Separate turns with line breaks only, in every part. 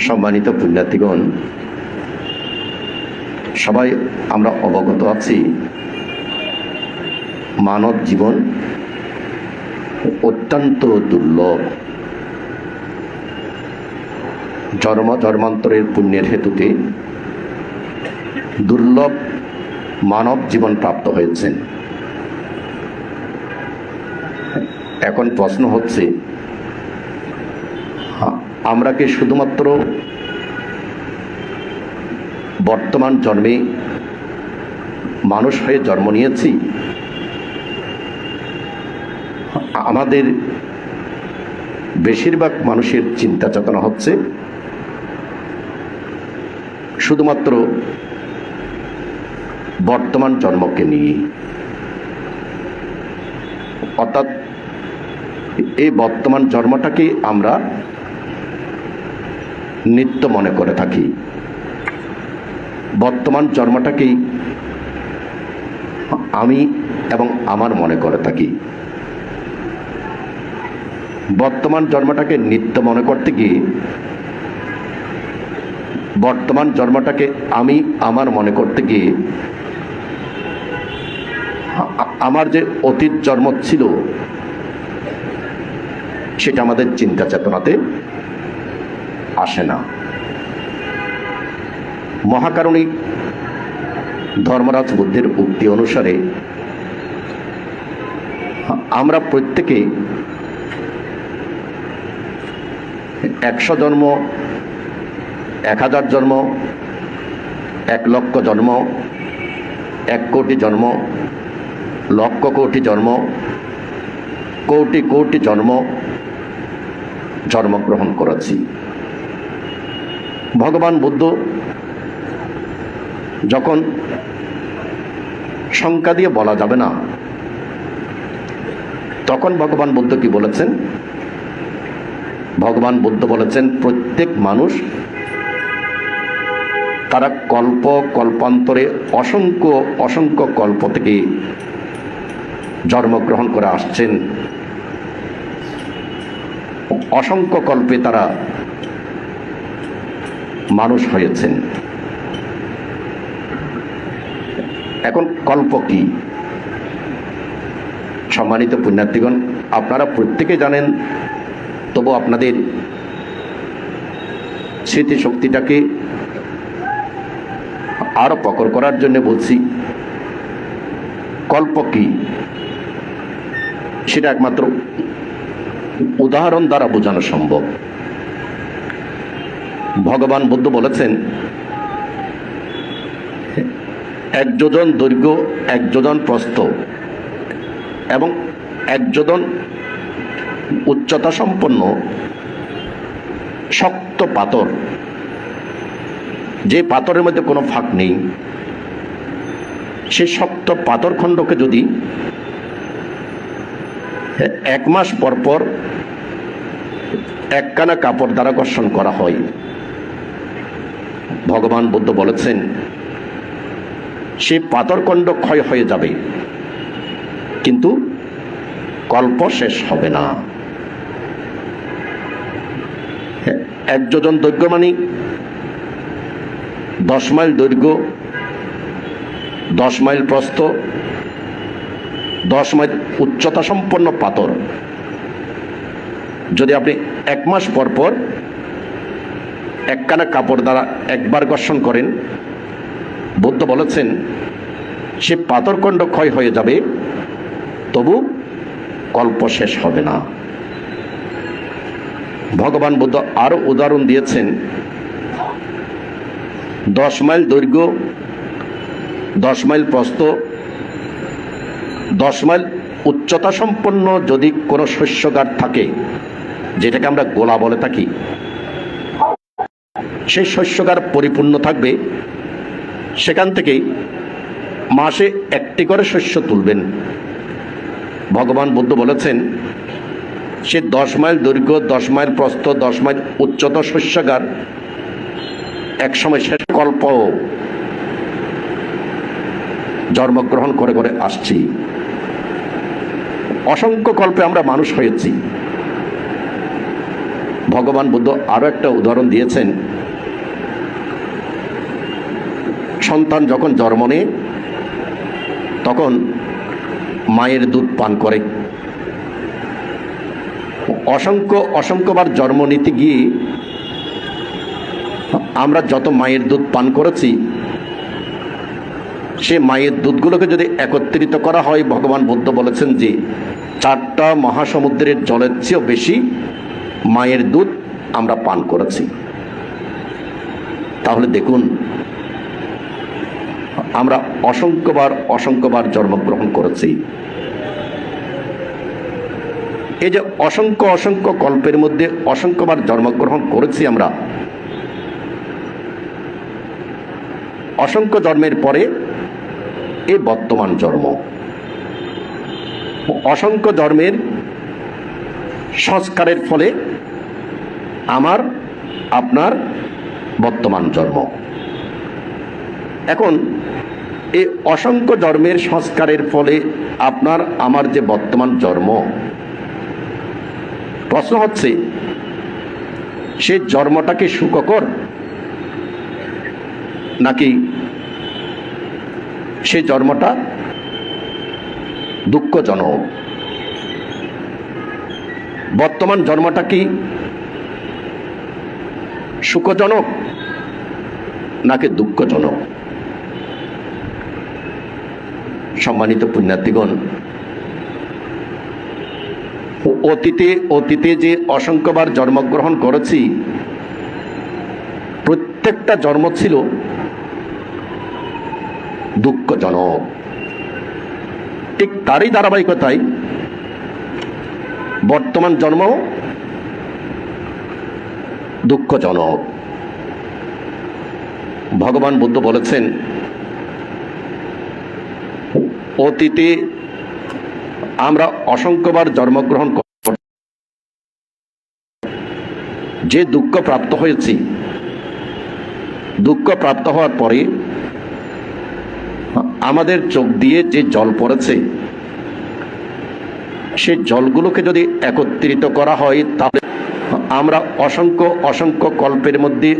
সম্মানিত পুণ্যার্থীগণ, সবাই আমরা অবগত আছি মানব জীবন অত্যন্ত দুর্লভ। জন্মান্তরের পুণ্যের হেতুতে দুর্লভ মানব জীবন প্রাপ্ত হয়েছেন। এখন প্রশ্ন হচ্ছে, আমরা কি শুধুমাত্র বর্তমান জন্মে মানুষ হয়ে জন্ম নিয়েছি? আমাদের বেশিরভাগ মানুষের চিন্তা চেতনা হচ্ছে শুধুমাত্র বর্তমান জন্মকে নিয়ে, অর্থাৎ এই বর্তমান জন্মটাকে আমরা নিত্য মনে করে থাকি। বর্তমান জন্মটাকেই আমি এবং আমার মনে করে থাকি। বর্তমান জন্মটাকে নিত্য মনে করতে গিয়ে বর্তমান জন্মটাকে আমি আমার মনে করতে গিয়ে আমার যে অতীত জন্ম ছিল সেটা আমাদের চিন্তা চেতনাতে আসে না। মহাকারণিক ধর্মরাজ বুদ্ধের উক্তি অনুসারে আমরা প্রত্যেকে 100 জন্ম, 1000 জন্ম, 1 লক্ষ জন্ম, 1 কোটি জন্ম, লক্ষ কোটি জন্ম, কোটি কোটি জন্ম জন্মগ্রহণ করেছি। ভগবান বুদ্ধ যখন সংখ্যা দিয়ে বলা যাবে না, তখন ভগবান বুদ্ধ কি বলেছেন? ভগবান বুদ্ধ বলেছেন, প্রত্যেক মানুষ তারা কল্প কল্পান্তরে অসংখ্য অসংখ্য কল্প থেকে জন্মগ্রহণ করে আসছেন। অসংখ্য কল্পে তারা মানুষ হয়েছেন। এখন কল্প কি? সম্মানিত পুণ্যার্থীগণ, আপনারা প্রত্যেকে জানেন, তবু আপনাদের স্মৃতিশক্তিটাকে আরো প্রখর করার জন্য বলছি, কল্প কি সেটা একমাত্র উদাহরণ দ্বারা বোঝানো সম্ভব। ভগবান বুদ্ধ বলেছেন, 1 যোজন দৈর্ঘ্য, 1 যোজন প্রস্থ এবং 1 যোজন উচ্চতা সম্পন্ন শক্ত পাথর, যে পাথরের মধ্যে কোনো ফাঁক নেই, সেই শক্ত পাথর খণ্ডকে যদি 1 মাস পর পর একখানা কাপড় দ্বারা ঘর্ষণ করা হয়, ভগবান বুদ্ধ বলেছেন সেই পাথরখণ্ড ক্ষয় হয়ে যাবে, কিন্তু কল্প শেষ হবে না। 1 যোজন দৈর্ঘ্য মানে 10 মাইল দৈর্ঘ্য, 10 মাইল প্রস্থ, 10 মাইল উচ্চতা সম্পন্ন পাথর যদি আপনি 1 মাস পর পর একখানা কাপড় দ্বারা একবার ঘর্ষণ করেন, বুদ্ধ বলেছেন সে পাথরখণ্ড ক্ষয় হয়ে যাবে, তবু কল্প শেষ হবে না। ভগবান বুদ্ধ আরো উদাহরণ দিয়েছেন, 10 মাইল দৈর্ঘ্য, 10 মাইল প্রস্থ, 10 মাইল উচ্চতা সম্পন্ন যদি কোনো শস্যগার থাকে, যেটাকে আমরা গোলা বলে থাকি, সেই শস্যগার পরিপূর্ণ থাকবে। সেখান থেকেই মাসে 1টি করে শস্য তুলবেন। ভগবান বুদ্ধ বলেছেন সে 10 মাইল দৈর্ঘ্য, 10 মাইল প্রস্থ, 10 মাইল উচ্চতা শস্যাগার একসময় শেষ কল্প জন্মগ্রহণ করে করে আসছি। অসংখ্য কল্পে আমরা মানুষ হয়েছি। ভগবান বুদ্ধ আরো একটা উদাহরণ দিয়েছেন। সন্তান যখন জন্ম নেয় তখন মায়ের দুধ পান করে। অসংখ্যবার জন্ম নিতে গিয়ে আমরা যত মায়ের দুধ পান করেছি, সে মায়ের দুধগুলোকে যদি একত্রিত করা হয়, ভগবান বুদ্ধ বলেছেন যে 4টা মহাসমুদ্রের জলের চেয়েও বেশি মায়ের দুধ আমরা পান করেছি। তাহলে দেখুন, আমরা অসংখ্যবার জন্মগ্রহণ করেছি। এই যে অসংখ্য কল্পের মধ্যে অসংখ্যবার জন্মগ্রহণ করেছি আমরা, অসংখ্য জন্মের পরে এই বর্তমান জন্ম, অসংখ্য জন্মের সংস্কারের ফলে আমার আপনার বর্তমান জন্ম। এখন এই অসংখ্য জন্মের সংস্কারের ফলে আপনার আমার যে বর্তমান জন্ম, প্রশ্ন হচ্ছে সে জন্মটা কি সুখকর নাকি সে জন্মটা দুঃখজনক? বর্তমান জন্মটা কি সুখজনক নাকি দুঃখজনক? সম্মানিত পুণ্যার্থীগণ, অতীতে যে অসংখ্যবার জন্মগ্রহণ করেছি, প্রত্যেকটা জন্ম ছিল দুঃখজনক। ঠিক তারই ধারাবাহিকতায় বর্তমান জন্ম দুঃখজনক। ভগবান বুদ্ধ বলেছেন, অতীতে আমরা অসংখ্যবার জন্মগ্রহণ যে দুঃখ প্রাপ্ত হয়েছি, দুঃখ প্রাপ্ত হওয়ার পরে আমাদের চোখ দিয়ে যে জল পড়েছে, সেই জলগুলোকে যদি একত্রিত করা হয়, তাহলে আমরা অসংখ্য কল্পের মধ্যে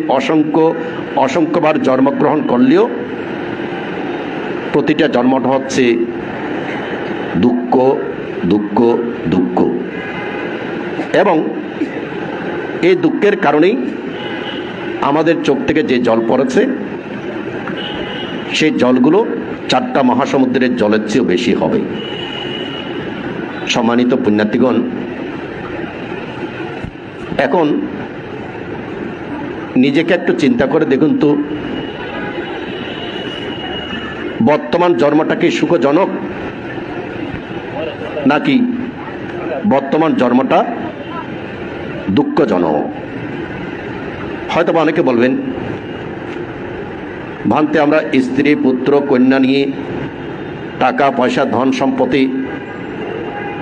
অসংখ্যবার জন্মগ্রহণ করলেও প্রতিটা জন্মটা হচ্ছে দুঃখ দুঃখ দুঃখ। এবং এই দুঃখের কারণেই আমাদের চোখ থেকে যে জল পড়েছে, সেই জলগুলো 4টা মহাসমুদ্রের জলের চেয়েও বেশি হবে। সম্মানিত পুণ্যার্থীগণ, এখন নিজেকে একটু চিন্তা করে দেখুন তো, বর্তমান জন্মটা কি সুখজনক নাকি বর্তমান জন্মটা দুঃখজনক? হয়তো অনেকে বলবেন, ভান্তে আমরা স্ত্রী পুত্র কন্যা নিয়ে, টাকা পয়সা ধন সম্পত্তি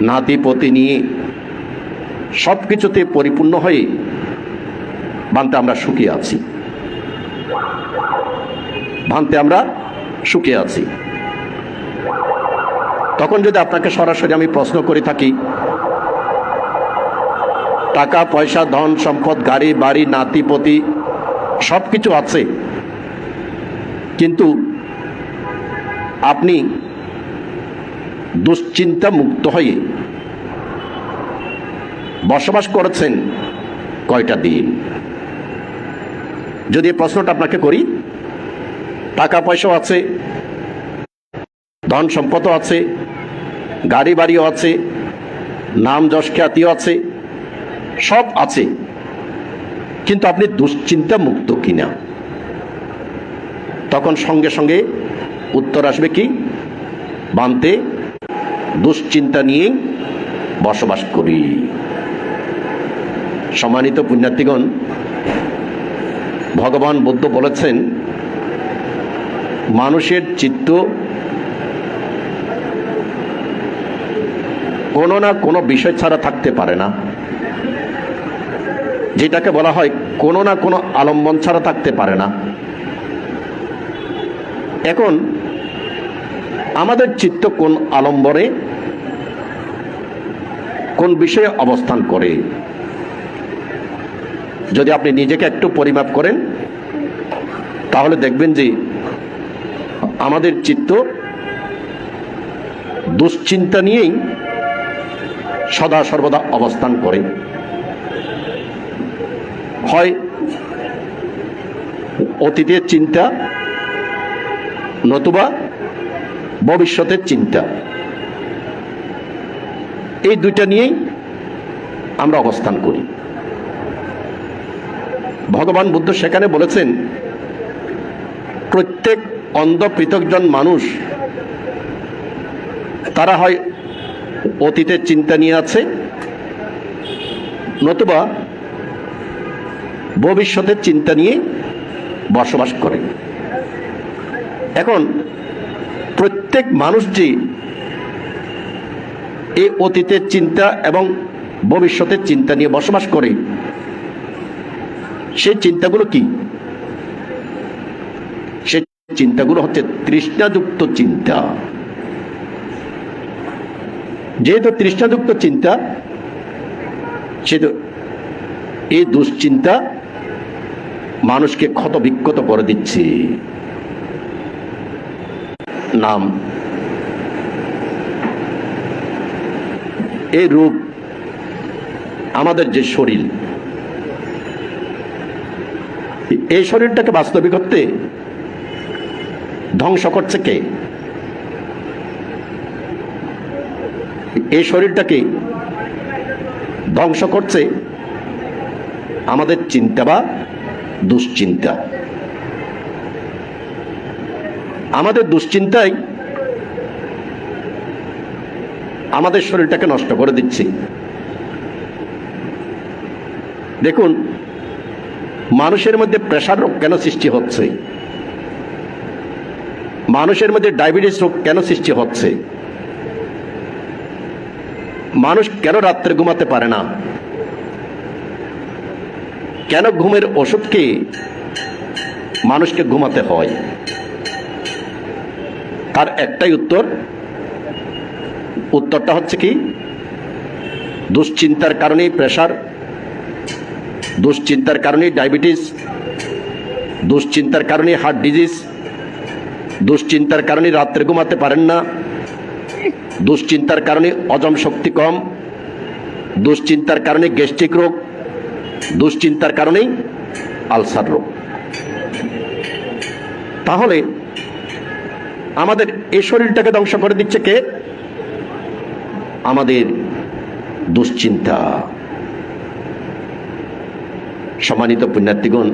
নাতিপতি নিয়ে সব কিছুতে পরিপূর্ণ হয়ে ভান্তে আমরা সুখী আছি, ভান্তে আমরা সুখী আছি। তখন যদি আপনাকে সরাসরি আমি প্রশ্ন করে থাকি, টাকা পয়সা ধন সম্পদ গাড়ি বাড়ি নাতিপতি সব কিছু আছে, কিন্তু আপনি দুশ্চিন্তা মুক্ত হয়ে বসবাস করেছেন কয়টা দিন? যদি এই প্রশ্নটা আপনাকে করি, টাকা পয়সাও আছে, ধন সম্পদও আছে, গাড়ি বাড়িও আছে, নাম যশ খ্যাতিও আছে, সব আছে, কিন্তু আপনি দুশ্চিন্তা মুক্ত কিনা? তখন সঙ্গে সঙ্গে উত্তর আসবে কি, বান্তে দুশ্চিন্তা নিয়ে বসবাস করি। সম্মানিত পুণ্যার্থীগণ, ভগবান বুদ্ধ বলেছেন, মানুষের চিত্ত কোনো না কোনো বিষয় ছাড়া থাকতে পারে না, যেটাকে বলা হয় কোনো না কোনো আলম্বন ছাড়া থাকতে পারে না। এখন আমাদের চিত্ত কোন আলম্বনে, কোন বিষয়ে অবস্থান করে? যদি আপনি নিজেকে একটু পরিমাপ করেন তাহলে দেখবেন যে আমাদের চিত্ত দুশ্চিন্তা নিয়েই সদা সর্বদা অবস্থান করে। হয় অতীতের চিন্তা নতুবা ভবিষ্যতের চিন্তা, এই দুইটা নিয়েই আমরা অবস্থান করি। ভগবান বুদ্ধ সেখানে বলেছেন, প্রত্যেক অন্ধ পৃথকজন মানুষ তারা হয় অতীতের চিন্তা নিয়ে আছে নতুবা ভবিষ্যতের চিন্তা নিয়ে বসবাস করে। এখন প্রত্যেক মানুষ যে এই অতীতের চিন্তা এবং ভবিষ্যতের চিন্তা নিয়ে বসবাস করে, সেই চিন্তাগুলো কি? সেই চিন্তাগুলো হচ্ছে তৃষ্ণাযুক্ত চিন্তা। যেহেতু তৃষ্ণাযুক্ত চিন্তা, সেহেতু এই দুশ্চিন্তা মানুষকে ক্ষতবিক্ষত করে দিচ্ছে। নাম এই রূপ আমাদের যে শরীর, এই শরীরটাকে বাস্তবিকত্বে ধ্বংস করছে কে? এই শরীরটাকে ধ্বংস করছে আমাদের চিন্তা বা দুশ্চিন্তা। আমাদের দুশ্চিন্তাই আমাদের শরীরটাকে নষ্ট করে দিচ্ছে। দেখুন, মানুষের মধ্যে প্রেসার রোগ কেন সৃষ্টি হচ্ছে? মানুষের মধ্যে ডায়াবেটিস রোগ কেন সৃষ্টি হচ্ছে? মানুষ কেন রাত্রে ঘুমাতে পারে না? কেন ঘুমের ওষুধকে মানুষকে ঘুমাতে হয়? তার একটাই উত্তর, উত্তরটা হচ্ছে কি? দুশ্চিন্তার কারণেই প্রেসার, দুশ্চিন্তার কারণেই ডায়াবেটিস, দুশ্চিন্তার কারণেই হার্ট ডিজিজ, দুশ্চিন্তার কারণে রাত্রে ঘুমাতে পারেন না, দুশ্চিন্তার কারণে হজম শক্তি কম, দুশ্চিন্তার কারণে গ্যাস্ট্রিক রোগ, দুশ্চিন্তার কারণেই আলসার রোগ। তাহলে আমাদের এই শরীরটাকে ধ্বংস করে দিচ্ছে কে? আমাদের দুশ্চিন্তা। সম্মানিত পুণ্যার্থীগণ,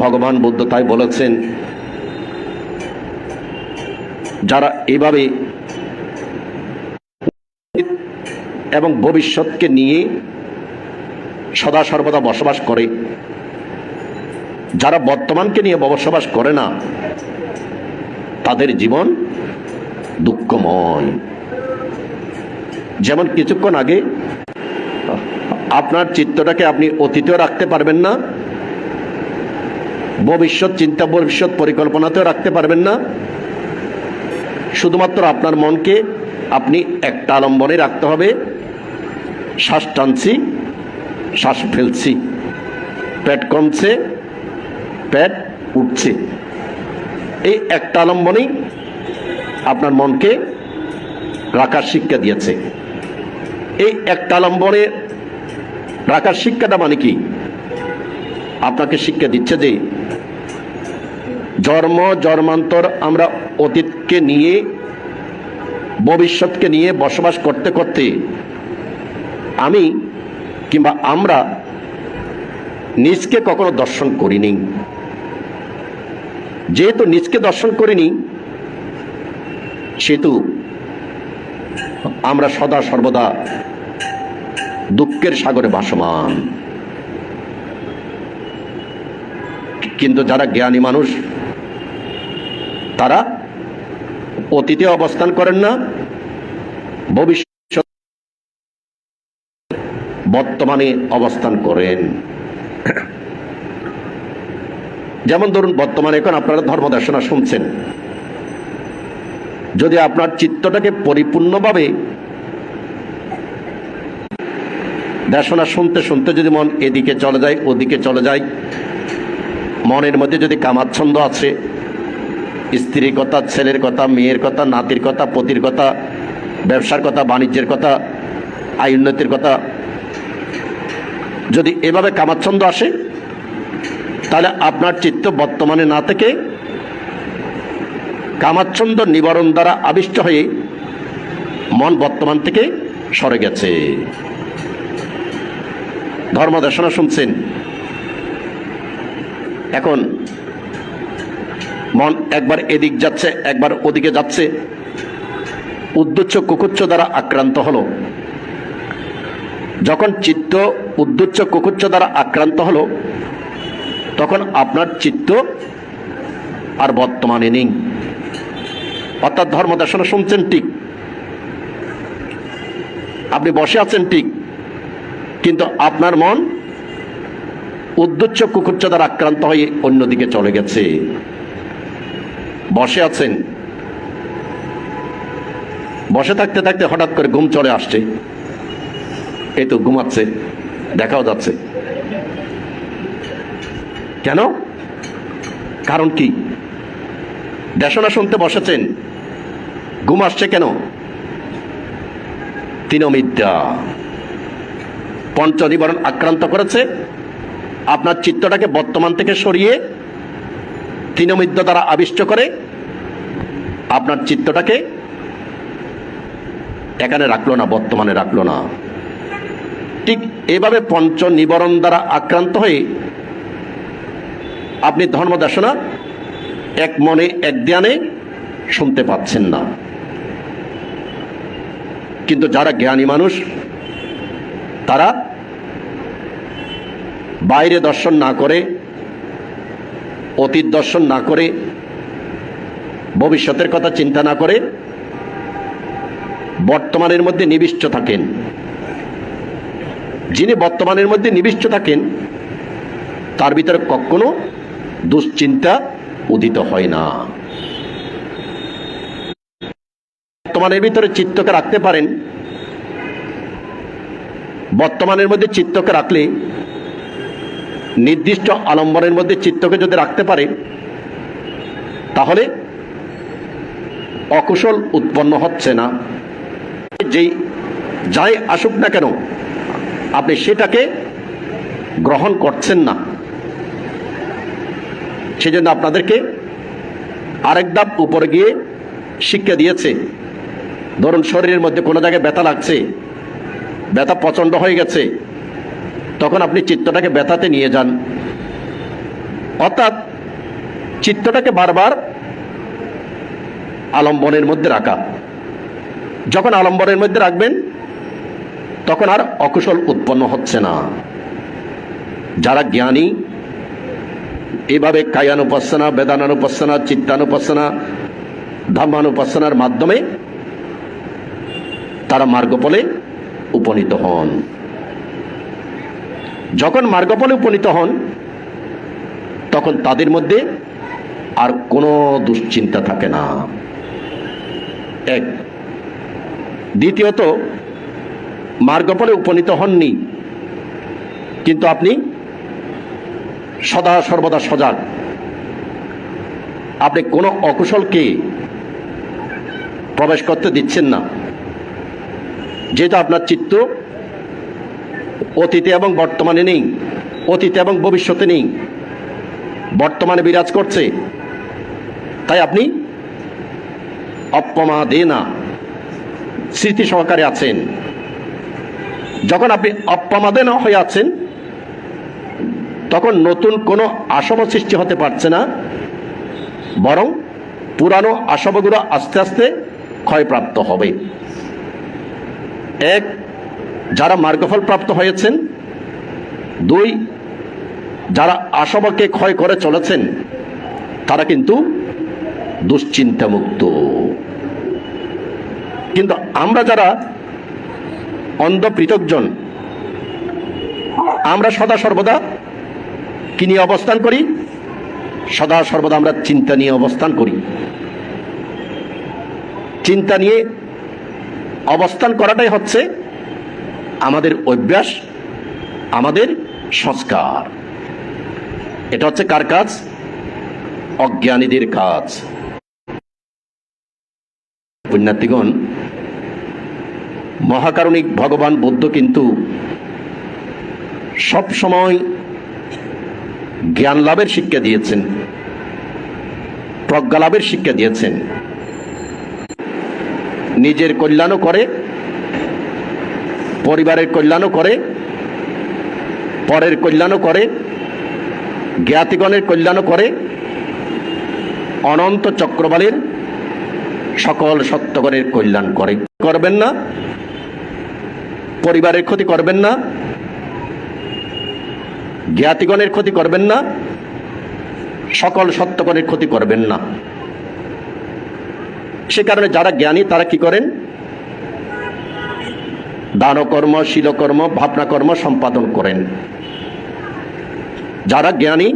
ভগবান বুদ্ধ তাই বলেছেন, যারা এভাবে এবং ভবিষ্যৎকে নিয়ে সদা সর্বদা বসবাস করে, যারা বর্তমানকে নিয়ে বসবাস করে না, তাদের জীবন দুঃখময়। যেমন কিছুক্ষণ আগে আপনার চিত্তটাকে আপনি অতীতেও রাখতে পারবেন না, ভবিষ্যৎ চিন্তা ভবিষ্যৎ পরিকল্পনাতেও রাখতে পারবেন না। শুধুমাত্র আপনার মনকে আপনি একটা আলম্বনে রাখতে হবে, শ্বাস টানছি, শ্বাস ফেলছি, পেট কমছে, পেট উঠছে, এই একটা আলম্বনেই আপনার মনকে রাখার শিক্ষা দিয়েছে। এই একটা আলম্বনে রাখার শিক্ষাটা মানে কি? আপনাকে শিক্ষা দিচ্ছে যে জন্ম জন্মান্তর আমরা অতীতকে নিয়ে ভবিষ্যৎকে নিয়ে বসবাস করতে করতে আমি কিংবা আমরা নিজকে কখনো দর্শন করিনি। যেহেতু নিজকে দর্শন করিনি, সেহেতু আমরা সদা সর্বদা দুঃখের সাগরে ভাসমান। কিন্তু যারা জ্ঞানী মানুষ, তারা অতীতে অবস্থান করেন না, ভবিষ্যৎ বর্তমানে অবস্থান করেন। যেমন ধরুন, বর্তমানে এখন আপনারা ধর্ম দেশনা শুনছেন, যদি আপনার চিত্তটাকে পরিপূর্ণভাবে দেশনা শুনতে শুনতে যদি মন এদিকে চলে যায় ওদিকে চলে যায়, মনের মধ্যে যদি কামাচ্ছন্দ আছে, স্ত্রীর কথা, ছেলের কথা, মেয়ের কথা, নাতির কথা, পতির কথা, ব্যবসার কথা, বাণিজ্যের কথা, আয় উন্নতির কথা, যদি এভাবে কামাচ্ছন্দ আসে, তাহলে আপনার চিত্ত বর্তমানে না থেকে কামাচ্ছন্দ নিবারণ দ্বারা আবিষ্ট হয়ে মন বর্তমান থেকে সরে গেছে। ধর্মদেশনা শুনছেন, এখন মন একবার এদিক যাচ্ছে, একবার ওদিকে যাচ্ছে, উদ্দেশ্য কুকুচ্ছ দ্বারা আক্রান্ত হলো। যখন চিত্ত উদ্দেশ্য কুকুচ্ছ দ্বারা আক্রান্ত হলো, তখন আপনার চিত্ত আর বর্তমানে নেই। অর্থাৎ ধর্মদেশনা শুনছেন ঠিক, আপনি বসে আছেন ঠিক, কিন্তু আপনার মন উদ্দেশ্য কুকুচ্ছ দ্বারা আক্রান্ত হয়ে অন্যদিকে চলে গেছে। বসে আছেন, বসে থাকতে থাকতে হঠাৎ করে ঘুম চলে আসছে, এই তো ঘুমাচ্ছে, দেখাও যাচ্ছে। কেন? কারণ কি? দেশনা শুনতে বসেছেন, ঘুম আসছে কেন? তিনমিদ্যা পঞ্চ নিবারণ আক্রান্ত করেছে, আপনার চিত্তটাকে বর্তমান থেকে সরিয়ে তিনমিদ্যা দ্বারা আবিষ্ট করে আপনার চিত্তটাকে এখানে রাখলো না, বর্তমানে রাখলো না। ঠিক এভাবে পঞ্চ নিবারণ দ্বারা আক্রান্ত হয়ে আপনি ধর্মদেশনা এক মনে এক ধ্যানে শুনতে পাচ্ছেন না। কিন্তু যারা জ্ঞানী মানুষ, তারা বাইরে দর্শন না করে, অতীত দর্শন না করে, ভবিষ্যতের কথা চিন্তা না করে বর্তমানের মধ্যে নিবিষ্ট থাকেন। যিনি বর্তমানের মধ্যে নিবিষ্ট থাকেন, তার ভিতরে কখনো দুশ্চিন্তা উদিত হয় না। বর্তমানের ভিতরে চিত্তকে রাখতে পারেন। বর্তমানের মধ্যে চিত্তকে রাখলে, নির্দিষ্ট আলম্বনের মধ্যে চিত্তকে যদি রাখতে পারে, তাহলে অকুশল উৎপন্ন হচ্ছে না। যেই যাই আসুক না কেন, আপনি সেটাকে গ্রহণ করছেন না। সেজন্য আপনাদেরকে আরেক ধাপ উপরে গিয়ে শিক্ষা দিয়েছে। ধরুন শরীরের মধ্যে কোনো জায়গায় ব্যথা লাগছে, ব্যথা প্রচণ্ড হয়ে গেছে, তখন আপনি চিত্তটাকে ব্যথাতে নিয়ে যান। অর্থাৎ চিত্তটাকে বারবার আলম্বনের মধ্যে রাখা। যখন আলম্বনের মধ্যে রাখবেন, তখন আর অকুশল উৎপন্ন হচ্ছে না। যারা জ্ঞানী, এভাবে কায়ানুপাসনা, বেদানানুপাসনা, চিত্তানুপাসনা, ধম্মানুপাসনার মাধ্যমে তারা মার্গফলে উপনীত হন। যখন মার্গফলে উপনীত হন, তখন তাদের মধ্যে আর কোনো দুশ্চিন্তা থাকে না। এক। দ্বিতীয়ত, মার্গফলে উপনীত হননি, কিন্তু আপনি সদা সর্বদা সজাগ। আপনি কোনো অকুশলকে প্রবেশ করতে দিচ্ছেন না। যেহেতু আপনার চিত্ত অতীতে এবং বর্তমানে নেই, অতীতে এবং ভবিষ্যতে নেই, বর্তমানে বিরাজ করছে, তাই আপনি অপ্রমাদেনা স্মৃতি সহকারে আছেন। যখন আপনি অপ্রমাদেনা হয়ে আছেন, তখন নতুন কোনো আসবা সৃষ্টি হতে পারছে না, বরং পুরানো আসবাগুলো আস্তে আস্তে ক্ষয়প্রাপ্ত হবে। এক, যারা মার্গফল প্রাপ্ত হয়েছেন। দুই, যারা আসবাকে ক্ষয় করে চলেছেন, তারা কিন্তু দুশ্চিন্তা মুক্ত। কিন্তু আমরা যারা অন্ধ পৃথকজন, আমরা সদা সর্বদা কি নিয়ে অবস্থান করি? সদা সর্বদা আমরা চিন্তা নিয়ে অবস্থান করি। চিন্তা নিয়ে অবস্থান করাটাই হচ্ছে আমাদের অভ্যাস আমাদের সংস্কার। এটা হচ্ছে কার কাজ? অজ্ঞানীদের কাজ। পুণ্যার্থীগণ, মহাকারণিক ভগবান বুদ্ধ কিন্তু সব সময় জ্ঞান লাভের শিক্ষা দিয়েছেন, প্রজ্ঞা লাভের শিক্ষা দিয়েছেন। নিজের কল্যাণও করে, পরিবারের কল্যাণও করে, পরের কল্যাণও করে, জ্ঞাতিগণের কল্যাণও করে, অনন্ত চক্রবালের সকল সত্যগণের কল্যাণ করে। করবেন না, পরিবারের ক্ষতি করবেন না, জ্ঞাতিগণের ক্ষতি করবেন না, সকল সত্যগণের ক্ষতি করবেন না। সে কারণে যারা জ্ঞানী তারা কি করেন? দানকর্ম, শীলকর্ম, ভাবনাকর্ম সম্পাদন করেন। যারা জ্ঞানী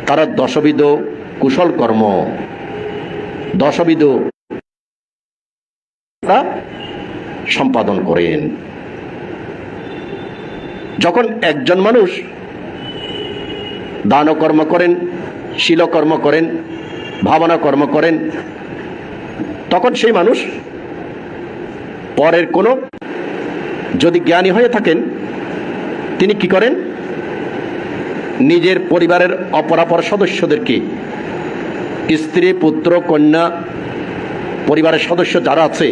তারা দশবিধ কুশল কর্ম, দশবিধ সম্পাদন করেন। যখন একজন মানুষ দানকর্ম করেন, শীলকর্ম করেন, ভাবনা কর্ম করেন, তখন সেই মানুষ পরের কোনো, যদি জ্ঞানী হয়ে থাকেন তিনি কি করেন? নিজের পরিবারের অপরাপর সদস্যদেরকে, স্ত্রী, পুত্র, কন্যা, পরিবারের সদস্য যারা আছে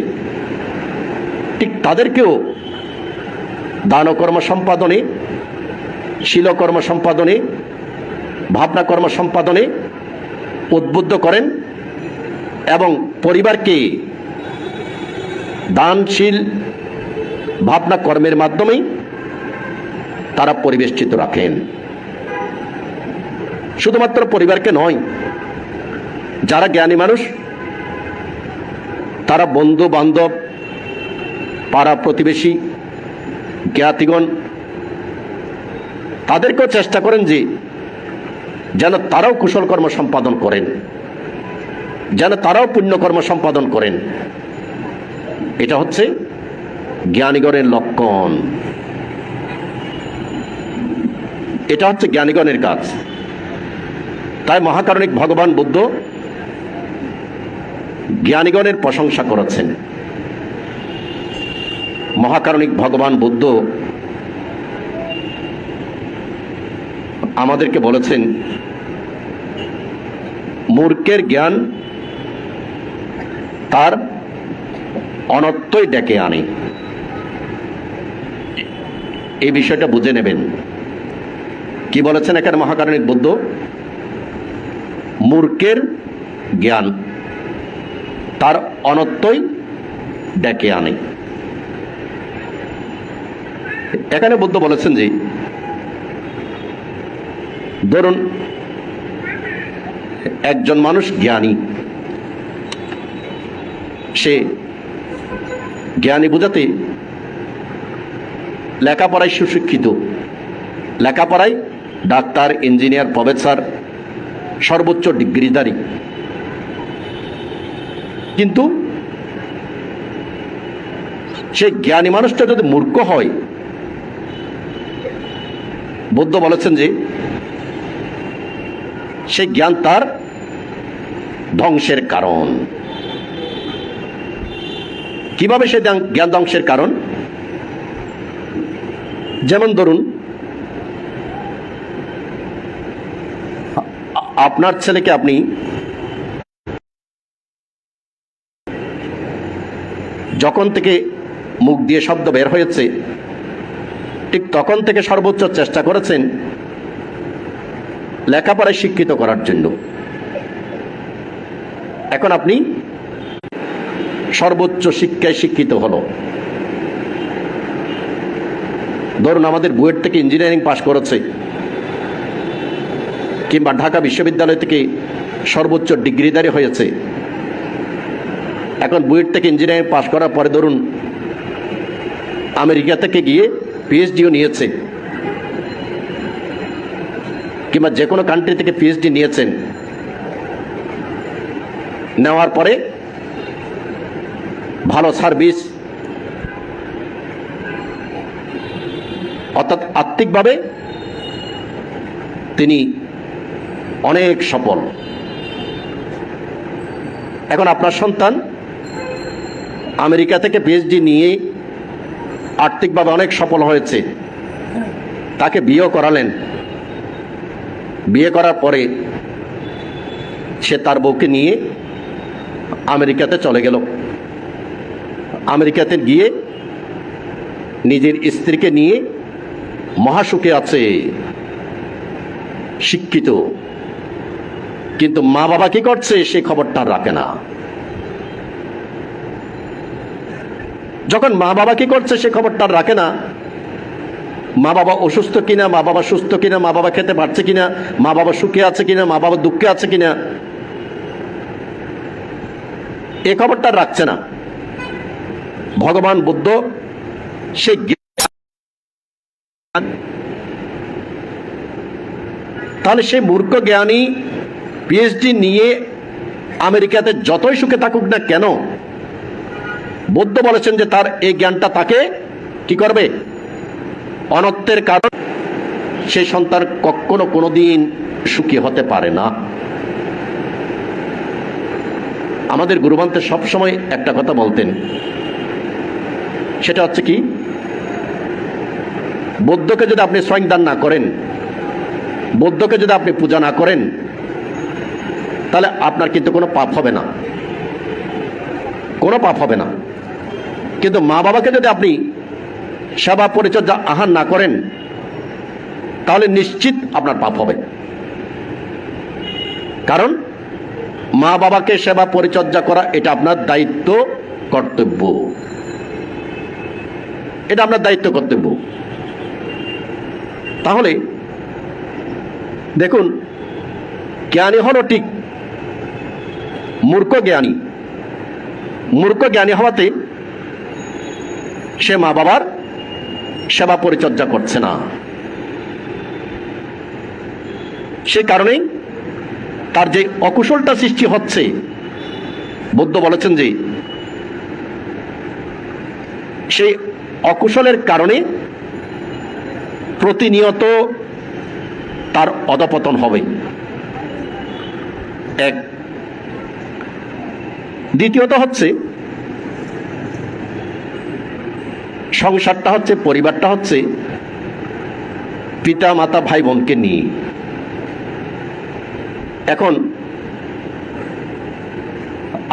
ঠিক তাদেরকেও দানকর্ম সম্পাদনে, শীলকর্ম সম্পাদনে, ভাবনাকর্ম সম্পাদনে উদ্বুদ্ধ করেন এবং পরিবারকে দানশীল ভাবনা কর্মের মাধ্যমেই তারা পরিবেষ্টিত রাখেন। শুধুমাত্র পরিবারকে নয়, যারা জ্ঞানী মানুষ তারা বন্ধু বান্ধব, পাড়া প্রতিবেশী, জ্ঞাতিগণ তাদেরকেও চেষ্টা করেন যে যেন তারাও কুশল কর্ম সম্পাদন করেন, যেন তারাও পুণ্যকর্ম সম্পাদন করেন। এটা হচ্ছে জ্ঞানীগণের লক্ষণ, এটা হচ্ছে জ্ঞানীগণের কাজ। তাই মহাকারণিক ভগবান বুদ্ধ জ্ঞানীগণের প্রশংসা করেছেন। মহাকারণিক ভগবান বুদ্ধ আমাদেরকে বলেছেন, মূর্খের জ্ঞান তার অনত্যই ডেকে আনে। এই বিষয়টা বুঝে নেবেন। কি বলেছেন এখানে মহাকারণিক বুদ্ধ? মূর্খের জ্ঞান তার অনত্যই ডেকে আনে। এখানে বুদ্ধ বলেছেন যে ধরুন একজন মানুষ জ্ঞানী, সে জ্ঞানী বোঝাতে লেখাপড়ায় সুশিক্ষিত, লেখাপড়ায় ডাক্তার, ইঞ্জিনিয়ার, প্রফেসর, সর্বোচ্চ ডিগ্রিধারী, কিন্তু সে জ্ঞানী মানুষটা যদি মূর্খ হয়, বুদ্ধ বলেছেন যে সে জ্ঞান তার ধ্বংসের কারণ। কিভাবে সে জ্ঞান ধ্বংসের কারণ? যেমন ধরুন আপনার ছেলেকে আপনি যখন থেকে মুখ দিয়ে শব্দ বের হয়েছে ঠিক তখন থেকে সর্বোচ্চ চেষ্টা করেছেন লেখাপড়ায় শিক্ষিত করার জন্য। এখন আপনি সর্বোচ্চ শিক্ষায় শিক্ষিত হলো, ধরুন আমাদের বুয়েট থেকে ইঞ্জিনিয়ারিং পাশ করেছে, কিংবা ঢাকা বিশ্ববিদ্যালয় থেকে সর্বোচ্চ ডিগ্রিধারী হয়েছে। এখন বুয়েট থেকে ইঞ্জিনিয়ারিং পাশ করার পরে ধরুন আমেরিকা থেকে গিয়ে পিএইচডিও নিয়েছে, কিংবা যে কোনো কান্ট্রি থেকে পিএইচডি নিয়েছেন। নেওয়ার পরে ভালো সার্ভিস অর্থাৎ আত্মিকভাবে তিনি অনেক সফল। এখন আপনার সন্তান আমেরিকা থেকে পিএইচডি নিয়ে আর্থিকভাবে অনেক সফল হয়েছে, তাকে বিয়ে করালেন। বিয়ে করার পরে সে তার বউকে নিয়ে আমেরিকাতে চলে গেল। আমেরিকাতে গিয়ে নিজের স্ত্রীকে নিয়ে মহাসুখে আছে, শিক্ষিত, কিন্তু মা বাবা কি করছে সে খবরটা রাখে না। যখন মা বাবা কি করছে সে খবরটা রাখে না, মা বাবা অসুস্থ কিনা, মা বাবা সুস্থ কিনা, মা বাবা খেতে পারছে কিনা, মা বাবা সুখে আছে কিনা, মা বাবা দুঃখে আছে কিনা, এ খবরটা রাখছে না। ভগবান বুদ্ধ সে তাহলে সে মূর্খ জ্ঞানী পিএইচডি নিয়ে আমেরিকাতে যতই সুখে থাকুক না কেন, বুদ্ধ বলেছেন যে তার এই জ্ঞানটা তাকে কি করবে, অনর্থের কারণ সেই সন্তান কখনো কোনোদিন সুখী হতে পারে না। আমাদের গুরুবান্তে সবসময় একটা কথা বলতেন, সেটা হচ্ছে কি, বৌদ্ধকে যদি আপনি স্বয়ং দান না করেন, বৌদ্ধকে যদি আপনি পূজা না করেন, তাহলে আপনার কিন্তু কোনো পাপ হবে না, কোনো পাপ হবে না। কিন্তু মা বাবাকে যদি আপনি সেবা পরিচর্যা আহার না করেন, তাহলে নিশ্চিত আপনার পাপ হবে। কারণ মা বাবাকে সেবা পরিচর্যা করা এটা আপনার দায়িত্ব, কর্তব্য, এটা আপনার দায়িত্ব, কর্তব্য। তাহলে দেখুন, জ্ঞানী হলো ঠিক, মূর্খ জ্ঞানী, মূর্খ জ্ঞানী হওয়াতে সে মা বাবার সেবা পরিচর্যা করছে না। সে কারণেই তার যে অকুশলটা সৃষ্টি হচ্ছে, বুদ্ধ বলেছেন যে সেই অকুশলের কারণে প্রতিনিয়ত তার অধপতন হবে। এক, দ্বিতীয়ত হচ্ছে সংসারটা হচ্ছে, পরিবারটা হচ্ছে পিতা মাতা ভাই বোনকে নিয়ে। এখন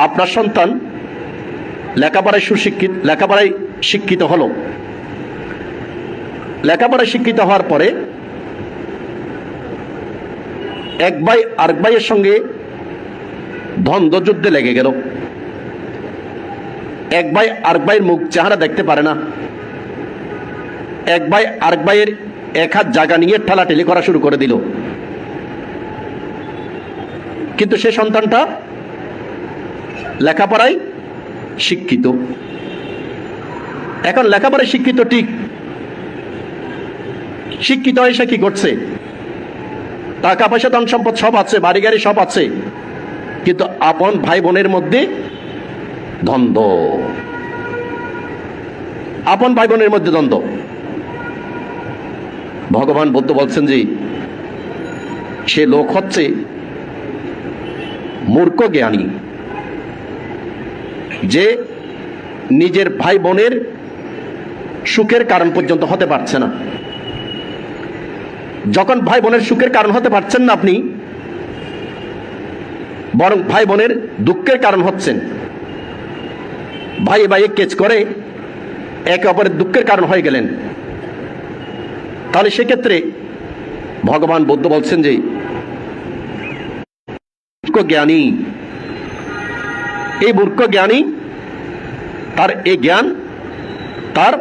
আপনার সন্তান লেখাপড়ায় সুশিক্ষিত, লেখাপড়ায় শিক্ষিত হলো, লেখাপড়ায় শিক্ষিত হওয়ার পরে এক ভাই আরেক ভাইয়ের সঙ্গে দ্বন্দ্ব যুদ্ধে লেগে গেল। এক ভাই আরেক ভাইয়ের মুখ চেহারা দেখতে পারে না, এক ভাই আরেক ভাইয়ের এক হাত জায়গা নিয়ে ঠেলাঠেলি করা শুরু করে দিল। কিন্তু সে সন্তানটা লেখাপড়ায় শিক্ষিত। এখন লেখাপড়ায় শিক্ষিত ঠিক, শিক্ষিত হয়ে সে কি করছে, টাকা পয়সা ধন সম্পদ সব আছে, বাড়ি গাড়ি সব আছে, কিন্তু আপন ভাই বোনের মধ্যে দ্বন্দ্ব, আপন ভাই বোনের মধ্যে দ্বন্দ্ব। ভগবান বুদ্ধ বলছেন যে সে লোক হচ্ছে মূর্খ জ্ঞানী, যে নিজের ভাই বোনের সুখের কারণ পর্যন্ত হতে পারছে না। যখন ভাই বোনের সুখের কারণ হতে পারছেন না আপনি, বরং ভাই বোনের দুঃখের কারণ হচ্ছেন, ভাই ভাইয়ে কেচ করে একে অপরের দুঃখের কারণ হয়ে গেলেন, তাহলে সেক্ষেত্রে ভগবান বুদ্ধ বলছেন যে মূর্খ জ্ঞানী, এই মূর্খ জ্ঞানী তার এই জ্ঞান তার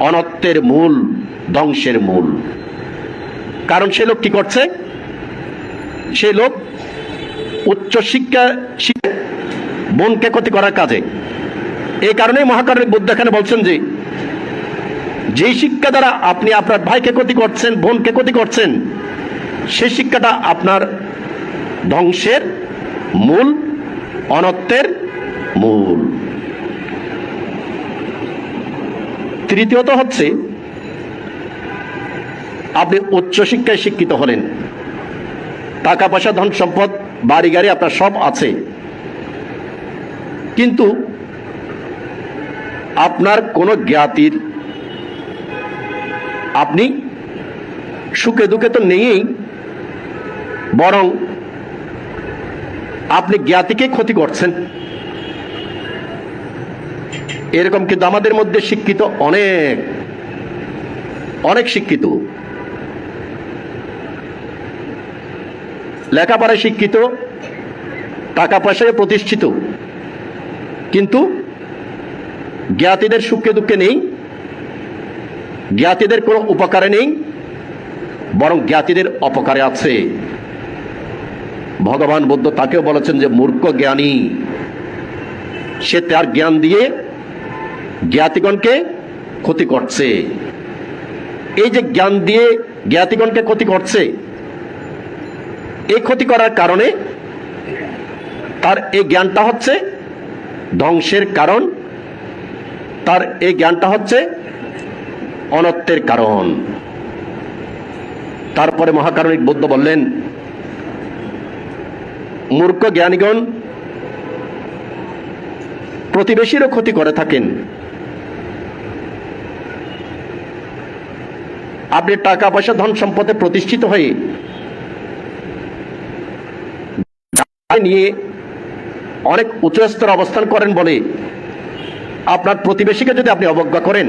অনর্থের মূল, ধ্বংসের মূল। কারণ সে লোক কি করছে, সে লোক উচ্চ শিক্ষা শিখে বোনকে ক্ষতি করার কাজে। এই কারণেই মহাকারণিক বুদ্ধ এখানে বলছেন যে যে শিক্ষা দ্বারা আপনি আপনার ভাইকে ক্ষতি করছেন, বোনকে ক্ষতি করছেন, সেই শিক্ষাটা আপনার ধ্বংসের মূল, অনর্থের মূল। তৃতীয়ত হচ্ছে আপনি উচ্চশিক্ষায় শিক্ষিত হলেন, টাকা পয়সা ধন সম্পদ বাড়ি গাড়ি আপনার সব আছে, কিন্তু আপনার কোনো জ্ঞাতির আপনি সুখে দুঃখে তো নেই, বরং আপনি জ্ঞাতিকে ক্ষতি করছেন। এরকম কিন্তু আমাদের মধ্যে শিক্ষিত অনেক অনেক শিক্ষিত, লেখাপড়ায় শিক্ষিত, টাকা পয়সায় প্রতিষ্ঠিত, কিন্তু জ্ঞাতিদের সুখে দুঃখে নেই, জ্ঞাতিদের কোনো উপকারে নেই, বরং জ্ঞাতিদের অপকারে আছে। ভগবান বুদ্ধ তাকেও বলেছেন যে মূর্খ জ্ঞানী, সে তার জ্ঞান দিয়ে জ্ঞাতিগণকে ক্ষতি করছে। এই যে জ্ঞান দিয়ে জ্ঞাতিগণকে ক্ষতি করছে, এই ক্ষতি করার কারণে তার এই জ্ঞানটা হচ্ছে ধ্বংসের কারণ, তার এই জ্ঞানটা হচ্ছে অনর্থের কারণ। তারপরে মহাকারণিক বুদ্ধ বললেন, মূর্খ জ্ঞানীগণ প্রতিবেশীরও ক্ষতি করে থাকেন। আপনি টাকা পয়সা ধন সম্পদে প্রতিষ্ঠিত হয়ে নিয়ে অনেক উচ্চ স্তরে অবস্থান করেন বলে আপনার প্রতিবেশীকে যদি আপনি অবজ্ঞা করেন,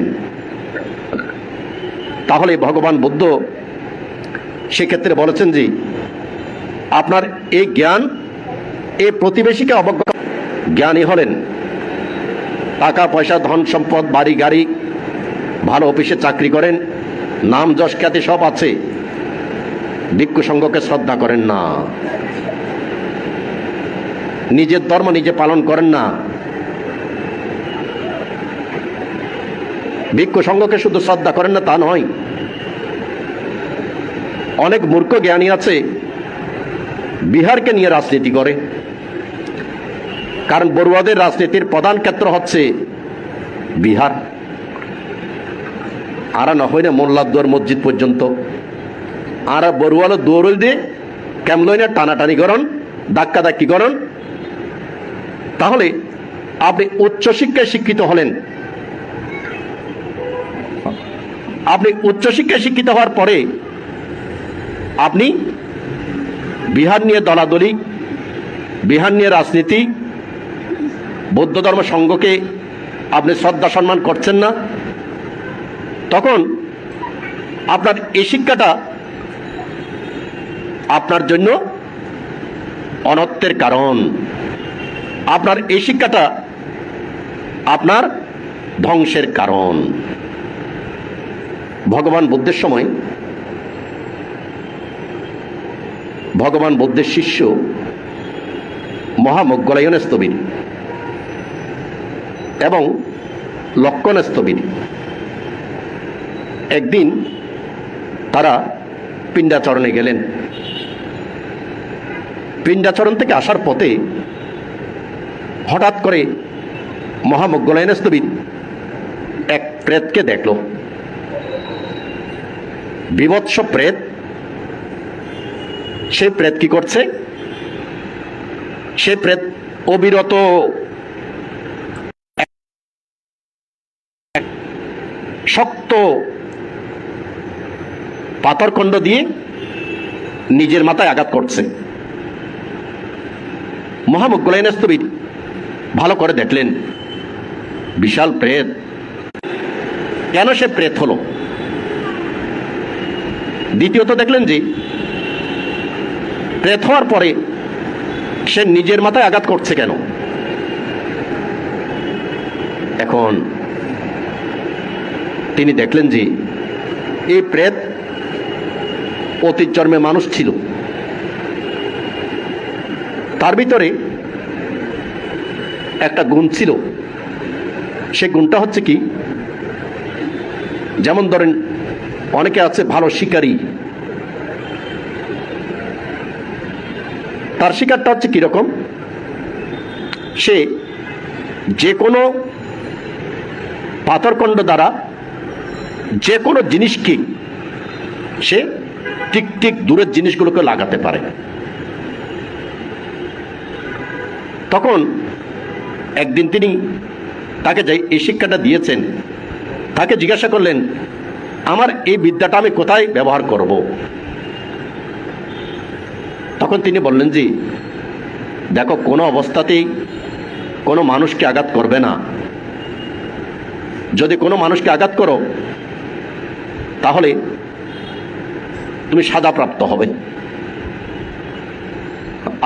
তাহলে ভগবান বুদ্ধ সেক্ষেত্রে বলেছেন যে আপনার এই জ্ঞান এই প্রতিবেশীকে অবজ্ঞা। জ্ঞানী হলেন, টাকা পয়সা ধন সম্পদ বাড়ি গাড়ি, ভালো অফিসে চাকরি করেন, নাম যশ খ্যাতি সব আছে, ভিক্ষু সংঘকে শ্রদ্ধা করেন না, নিজের ধর্ম নিজে পালন করেন না, ভিক্ষু সংঘকে শুধু শ্রদ্ধা করেন না তা নয়, অনেক মূর্খ জ্ঞানী আছে বিহারকে নিয়ে রাজনীতি করে। কারণ বড়ুয়াদের রাজনীতির প্রধান ক্ষেত্র হচ্ছে বিহার, আর না হয় না মোল্লার দুয়ার মসজিদ পর্যন্ত, আর বড়ুয়ালো দৌড় দিয়ে কেমন না টানাটানি করেন, ধাক্কা ধাক্কি করেন। তাহলে আপনি উচ্চশিক্ষায় শিক্ষিত হলেন, আপনি উচ্চশিক্ষায় শিক্ষিত হওয়ার পরে আপনি বিহার নিয়ে দলাদলি, বিহার নিয়ে রাজনীতি, বৌদ্ধ ধর্ম সংঘকে আপনি শ্রদ্ধা সম্মান করছেন না, তখন আপনার এই শিক্ষাটা আপনার জন্য অনর্থের কারণ, আপনার এই শিক্ষাটা আপনার ধ্বংসের কারণ। ভগবান বুদ্ধের সময় ভগবান বুদ্ধের শিষ্য মহামোগ্গলায়ন স্থবির এবং লক্ষণ স্থবির একদিন তারা পিণ্ডাচরণে গেলেন। পিণ্ডাচরণ থেকে আসার পথে হঠাৎ করে মহামোগ্গলায়ন স্থবির এক প্রেতকে দেখল, বিভৎস প্রেত। সে প্রেত কি করছে? সে প্রেত অবিরত শক্ত পাথরখণ্ড দিয়ে নিজের মাথায় আঘাত করছে। মহামোগ্গলায়ন স্থবির ভালো করে দেখলেন বিশাল প্রেত। কেন সে প্রেত হলো? দ্বিতীয়ত দেখলেন যে প্রেত হওয়ার পরে সে নিজের মাথায় আঘাত করছে কেন? এখন তিনি দেখলেন যে এই প্রেত অতীত জন্মে মানুষ ছিল, তার ভিতরে একটা গুণ ছিল। সে গুণটা হচ্ছে কি, যেমন ধরেন অনেকে আছে ভালো শিকারী, তার শিকারটা হচ্ছে কিরকম, সে যে কোনো পাথরখণ্ড দ্বারা যে কোনো জিনিসকে সে ঠিক ঠিক দূরের জিনিসগুলোকে লাগাতে পারে। তখন একদিন তিনি তাকে যে এই শিক্ষাটা দিয়েছেন তাকে জিজ্ঞাসা করলেন, আমার এই বিদ্যাটা আমি কোথায় ব্যবহার করব? তখন তিনি বললেন যে, দেখো, কোনো অবস্থাতেই কোনো মানুষকে আঘাত করবে না। যদি কোনো মানুষকে আঘাত করো তাহলে তুমি সাজাপ্রাপ্ত হবে।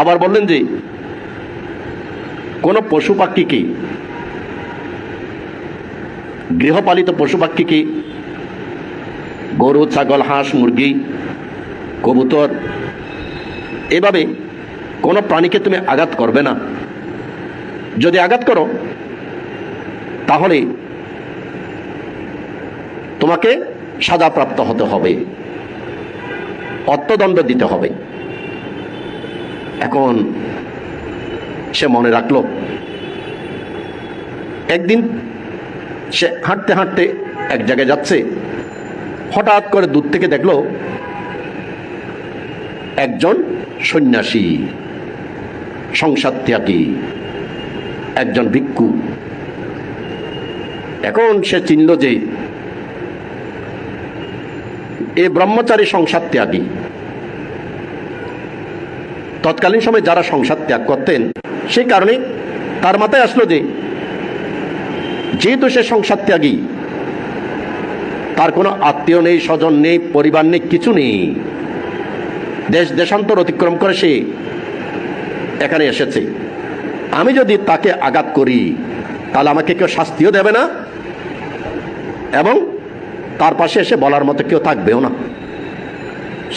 আবার বললেন যে, কোনো পশু পাখিকে, গৃহপালিত পশু পাখিকে, গরু, ছাগল, হাঁস, মুরগি, কবুতর, এভাবে কোনো প্রাণীকে তুমি আঘাত করবে না। যদি আঘাত করো তাহলে তোমাকে সাজাপ্রাপ্ত হতে হবে, অর্থদণ্ড দিতে হবে। এখন সে মনে রাখলো। একদিন সে হাঁটতে হাঁটতে এক জায়গায় যাচ্ছে, হঠাৎ করে দূর থেকে দেখলো একজন সন্ন্যাসী, সংসার ত্যাগী, একজন ভিক্ষু। এখন সে চিনল যে এ ব্রহ্মচারী সংসার ত্যাগী। তৎকালীন সময়ে যারা সংসার ত্যাগ করতেন, সেই কারণে তার মাথায় আসলো যে যেহেতু সে সংসার ত্যাগী, তার কোনো আত্মীয় নেই, স্বজন নেই, পরিবার নেই, কিছু নেই, দেশ দেশান্তর অতিক্রম করে সে এখানে এসেছে। আমি যদি তাকে আঘাত করি তাহলে আমাকে কেউ শাস্তিও দেবে না এবং তার পাশে এসে বলার মতো কেউ থাকবেও না।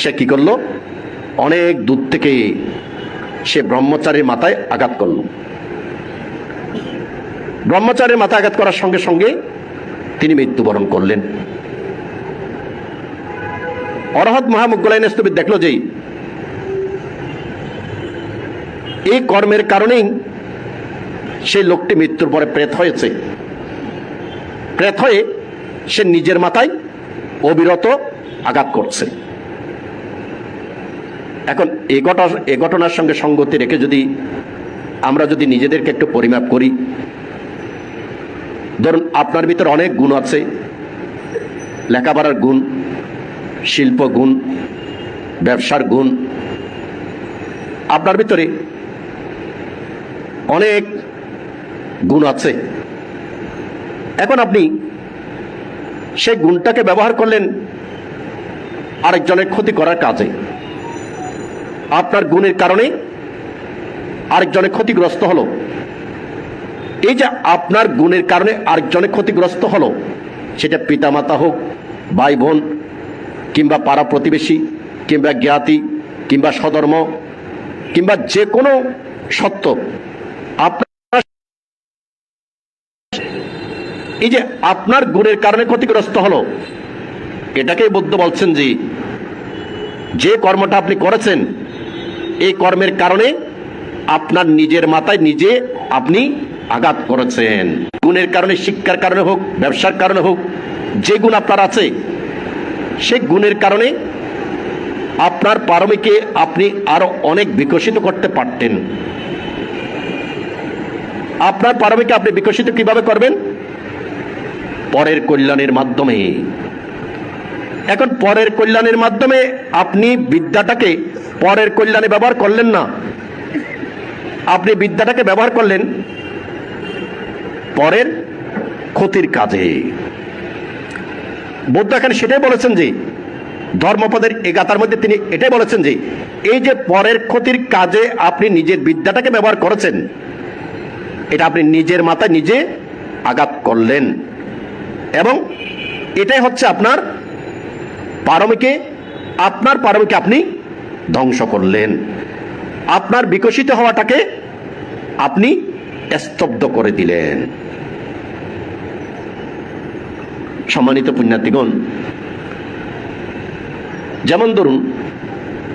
সে কি করলো? অনেক দূর থেকে সে ব্রহ্মচারীর মাথায় আঘাত করল। ব্রহ্মচারীর মাথায় আঘাত করার সঙ্গে সঙ্গে তিনি মৃত্যুবরণ করলেন। অরহত মহামুগ্গলাইন স্থবির দেখলো যে এই কর্মের কারণেই সেই লোকটি মৃত্যুর পরে প্রেত হয়েছে। প্রেত হয়ে সে নিজের মাথায় অবিরত আঘাত করছে। এখন এই ঘটনার সঙ্গে সঙ্গতি রেখে যদি আমরা যদি নিজেদেরকে একটু পরিমাপ করি, ধরুন আপনার ভিতরে অনেক গুণ আছে, লেখাপড়ার গুণ, শিল্প গুণ, ব্যবসার গুণ, আপনার ভিতরে অনেক গুণ আছে। এখন আপনি সেই গুণটাকে ব্যবহার করলেন আরেকজনের ক্ষতি করার কাজে। আপনার গুণের কারণে আরেকজনের ক্ষতিগ্রস্ত হলো। এই যে আপনার গুণের কারণে আরেকজনের ক্ষতিগ্রস্ত হলো, সেটা পিতামাতা হোক, ভাই বোন, কিংবা পাড়া প্রতিবেশী, কিংবা জ্ঞাতি, কিংবা স্বধর্ম, কিংবা যে কোনো সত্য, আপনার এই যে আপনার গুণের কারণে ক্ষতিগ্রস্ত হলো, এটাকেই বুদ্ধ বলছেন যে কর্মটা আপনি করেছেন, এই কর্মের কারণে আপনার নিজের মাথায় নিজে আপনি আঘাত করেছেন। গুণের কারণে, শিক্ষার কারণে হোক, ব্যবসার কারণে হোক, যে গুণ আপনার আছে, সেই গুণের কারণে আপনার পারমিকে আপনি আরো অনেক বিকশিত করতে পারতেন। আপনার পারমিকে আপনি বিকশিত কিভাবে করবেন? পরের কল্যাণের মাধ্যমে। এখন পরের কল্যাণের মাধ্যমে আপনি বিদ্যাটাকে পরের কল্যাণে ব্যবহার করলেন না, আপনি বিদ্যাটাকে ব্যবহার করলেন পরের ক্ষতির কাজে। বুদ্ধ এখানে সেটাই বলেছেন যে ধর্মপদের এই গাথার মধ্যে তিনি এটাই বলেছেন যে এই যে পরের ক্ষতির কাজে আপনি নিজের বিদ্যাটাকে ব্যবহার করেছেন, এটা আপনি নিজের মাথায় নিজে আঘাত করলেন এবং এটাই হচ্ছে আপনার পারমিকে আপনি ধ্বংস করলেন। আপনার বিকশিত হওয়াটাকে আপনি স্তব্ধ করে দিলেন। সম্মানিত পুণ্যার্থীগণ, যেমন ধরুন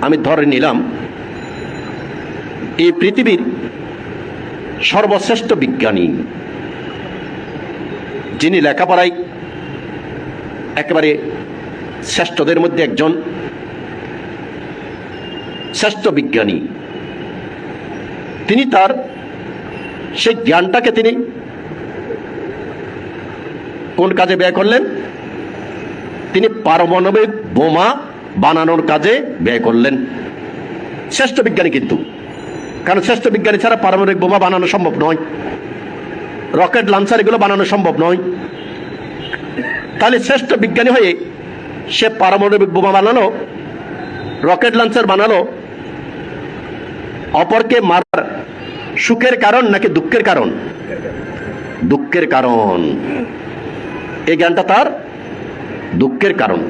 আমি ধরে নিলাম এই পৃথিবীর সর্বশ্রেষ্ঠ বিজ্ঞানী, যিনি লেখাপড়ায় একেবারে শ্রেষ্ঠদের মধ্যে একজন, শ্রেষ্ঠ বিজ্ঞানী, তিনি তার সেই জ্ঞানটাকে তিনি কোন কাজে ব্যয় করলেন? তিনি পারমাণবিক বোমা বানানোর কাজে ব্যয় করলেন। শ্রেষ্ঠ বিজ্ঞানী কিন্তু, কারণ শ্রেষ্ঠ বিজ্ঞানী ছাড়া পারমাণবিক বোমা বানানো সম্ভব নয়, রকেট লঞ্চার এগুলো বানানো সম্ভব নয়। তাহলে শ্রেষ্ঠ বিজ্ঞানী হয়ে সে পারমাণবিক বোমা বানালো, রকেট লঞ্চার বানালো, অপরকে মারার সুখের কারণ নাকি দুঃখের কারণ? দুঃখের কারণ। এই জ্ঞানটা তার দুঃখের কারণ।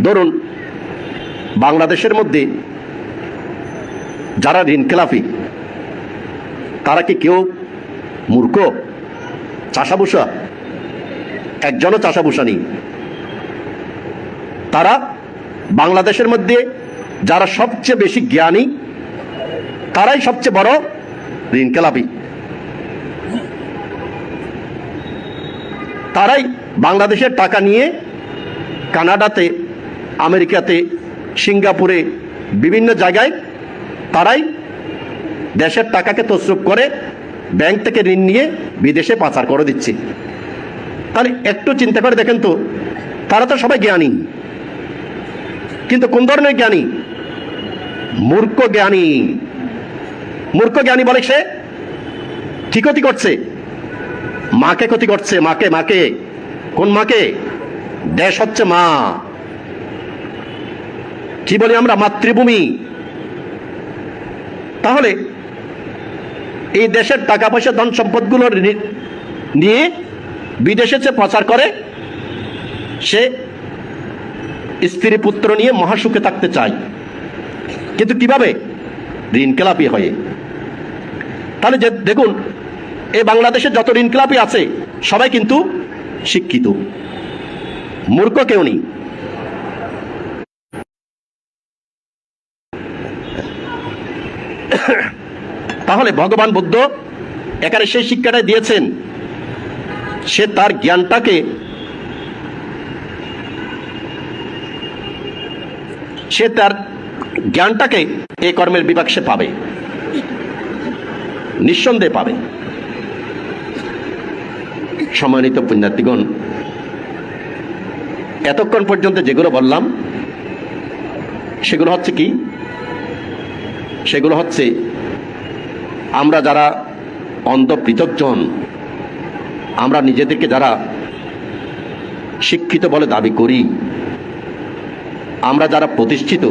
ধরুন বাংলাদেশের মধ্যে যারা ঋণখেলাপি, তারা কি কেউ মূর্খ, চাষাবুষা? একজনও চাষাবুষা নেই। তারা বাংলাদেশের মধ্যে যারা সবচেয়ে বেশি জ্ঞানী, তারাই সবচেয়ে বড় ঋণখেলাপি। তারাই বাংলাদেশের টাকা নিয়ে কানাডাতে, আমেরিকাতে, সিঙ্গাপুরে, বিভিন্ন জায়গায় তারাই দেশের টাকাকে তছরূপ করে ব্যাংক থেকে ঋণ নিয়ে বিদেশে পাচার করে দিচ্ছে। তাহলে একটু চিন্তা করে দেখেন তো, তারা তো সবাই জ্ঞানী, কিন্তু কোন ধরনের জ্ঞানী? মূর্খ জ্ঞানী। মূর্খ জ্ঞানী বলে সে কি ক্ষতি করছে? মাকে ক্ষতি করছে। মাকে, মাকে, কোন মাকে? দেশ হচ্ছে মা। কি বলি আমরা? মাতৃভূমি। তাহলে এই দেশের টাকা পয়সা, ধন সম্পদগুলো নিয়ে বিদেশে সে পাচার করে, সে স্ত্রী পুত্র নিয়ে মহাসুখে থাকতে চায়, কিন্তু কিভাবে? ঋণখেলাপি হয়ে। তাহলে যে দেখুন, এই বাংলাদেশে যত ঋণখেলাপি আছে সবাই কিন্তু শিক্ষিত, মূর্খ কেউ নেই। তাহলে ভগবান বুদ্ধ এখানে সেই শিক্ষাটা দিয়েছেন, সে তার জ্ঞানটাকে, সে তার জ্ঞানটাকে এই কর্মের বিভাগ সে পাবে, নিঃসন্দেহে পাবে। সম্মানিত পুণ্যার্থীগণ, এতক্ষণ পর্যন্ত যেগুলো বললাম সেগুলো হচ্ছে কি? সেগুলো হচ্ছে আমরা যারা অন্ধ পৃথকজন, আমরা নিজেদেরকে যারা শিক্ষিত বলে দাবি করি, আমরা যারা প্রতিষ্ঠিত,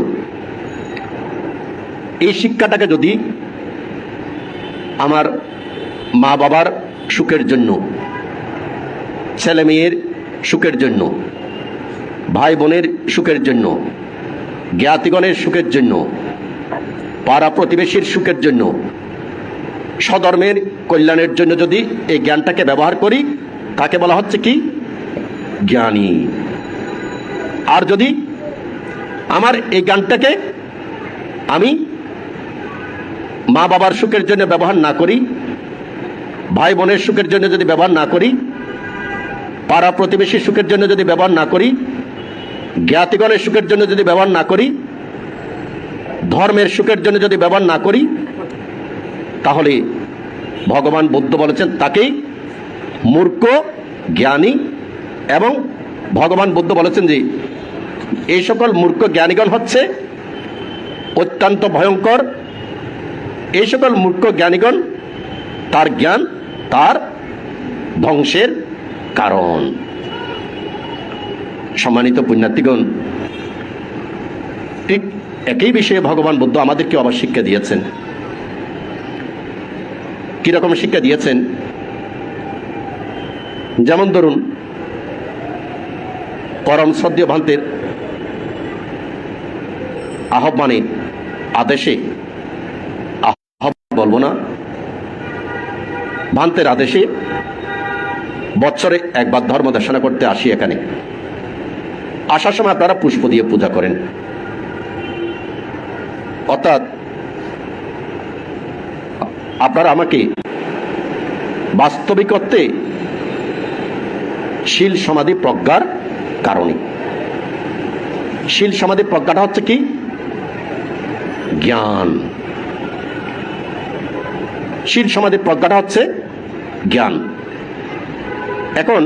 এই শিক্ষাটাকে যদি আমার মা বাবার সুখের জন্য, ছেলে মেয়ের সুখের জন্য, ভাই বোনের সুখের জন্য, জ্ঞাতিগণের সুখের জন্য, পাড়া প্রতিবেশীর সুখের জন্য, স্বধর্মের কল্যাণের জন্য যদি এই জ্ঞানটাকে ব্যবহার করি, তাকে বলা হচ্ছে কি? জ্ঞানী। আর যদি আমার এই জ্ঞানটাকে আমি মা বাবার সুখের জন্য ব্যবহার না করি, ভাই বোনের সুখের জন্য যদি ব্যবহার না করি, পাড়া প্রতিবেশীর সুখের জন্য যদি ব্যবহার না করি, জ্ঞাতিগণের সুখের জন্য যদি ব্যবহার না করি, ধর্মের সুখের জন্য যদি ব্যবহার না করি, তাহলে ভগবান বুদ্ধ বলেছেন তাকেই মূর্খ জ্ঞানী। এবং ভগবান বুদ্ধ বলেছেন যে এই সকল মূর্খ জ্ঞানীগণ হচ্ছে অত্যন্ত ভয়ঙ্কর। এই সকল মূর্খ জ্ঞানীগণ, তার জ্ঞান তার ধ্বংসের কারণ। সম্মানিত পুণ্যার্থীগণ, ঠিক একই বিষয়ে ভগবান বুদ্ধ আমাদেরকে আবার শিক্ষা দিয়েছেন। কিরকম শিক্ষা দিয়েছেন? যেমন ধরুন, পরম শ্রদ্ধেয় ভান্তের আহ্বানে, আদেশে, বলবো না, ভান্তের আদেশে বৎসরে একবার ধর্ম দেশনা করতে আসি এখানে। আসার সময় আপনারা পুষ্প দিয়ে পূজা করেন, অর্থাৎ আপনারা আমাকে বাস্তবিক অর্থে শীল সমাধি প্রজ্ঞার কারণে, শীল সমাধি প্রজ্ঞাটা হচ্ছে কি? জ্ঞান। শীল সমাধির প্রজ্ঞাটা হচ্ছে জ্ঞান। এখন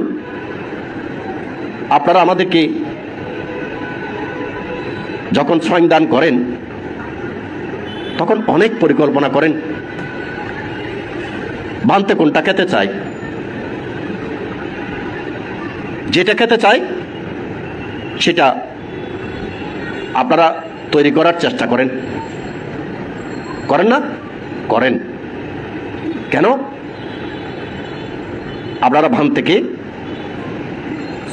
আপনারা আমাদেরকে যখন স্বয়ং দান করেন তখন অনেক পরিকল্পনা করেন, বানতে কোনটা খেতে চাই, যেটা খেতে চাই সেটা আপনারা তৈরি করার চেষ্টা করেন, করেন না? করেন। কেন? আপনারা ভান থেকে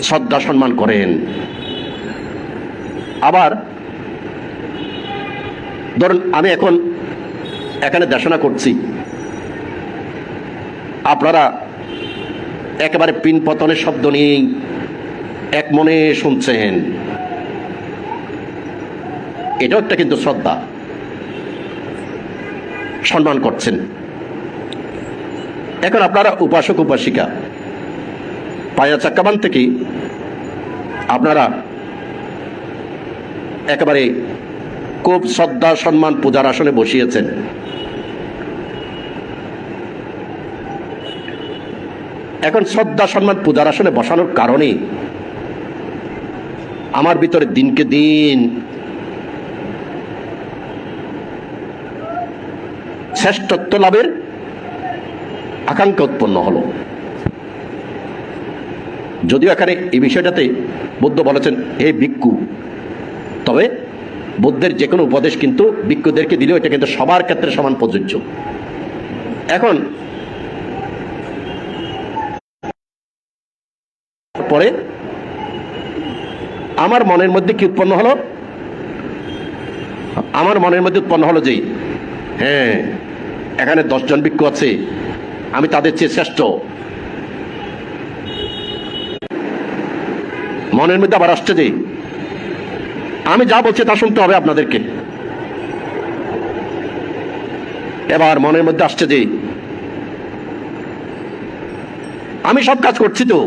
শ্রদ্ধা সম্মান করেন। আবার ধরুন আমি এখন এখানে দেশনা করছি, আপনারা একেবারে পিন পতনের শব্দ নিয়েই এক মনে শুনছেন, এটাও একটা কিন্তু শ্রদ্ধা, সম্মান করছেন। এখন আপনারা উপাসক উপাসিকা পায়া চাক্কাবান থেকে আপনারা একেবারে খুব শ্রদ্ধা সম্মান পূজার আসনে বসিয়েছেন। এখন শ্রদ্ধা সম্মান পূজার আসনে বসানোর কারণে আমার ভিতরে দিনকে দিন শ্রেষ্ঠত্ব লাভের আকাঙ্ক্ষা উৎপন্ন হলো। যদিও এখানে এই বিষয়টাতে বুদ্ধ বলেছেন হে ভিক্ষু, তবে বুদ্ধের যে কোনো উপদেশ কিন্তু ভিক্ষুদেরকে দিলেও এটা কিন্তু সবার ক্ষেত্রে সমান প্রযোজ্য। এখন পরে আমার মনের মধ্যে কি উৎপন্ন হলো? আমার মনের মধ্যে উৎপন্ন হলো যে হ্যাঁ, এখানে 10 জন ভিক্ষু আছে, আমি তাদের চেয়ে শ্রেষ্ঠ। মনের মধ্যে আবার আসছে যে আমি যা বলছি তা শুনতে হবে আপনাদেরকে। এবার মনের মধ্যে আসছে যে আমি সব কাজ করছি, তো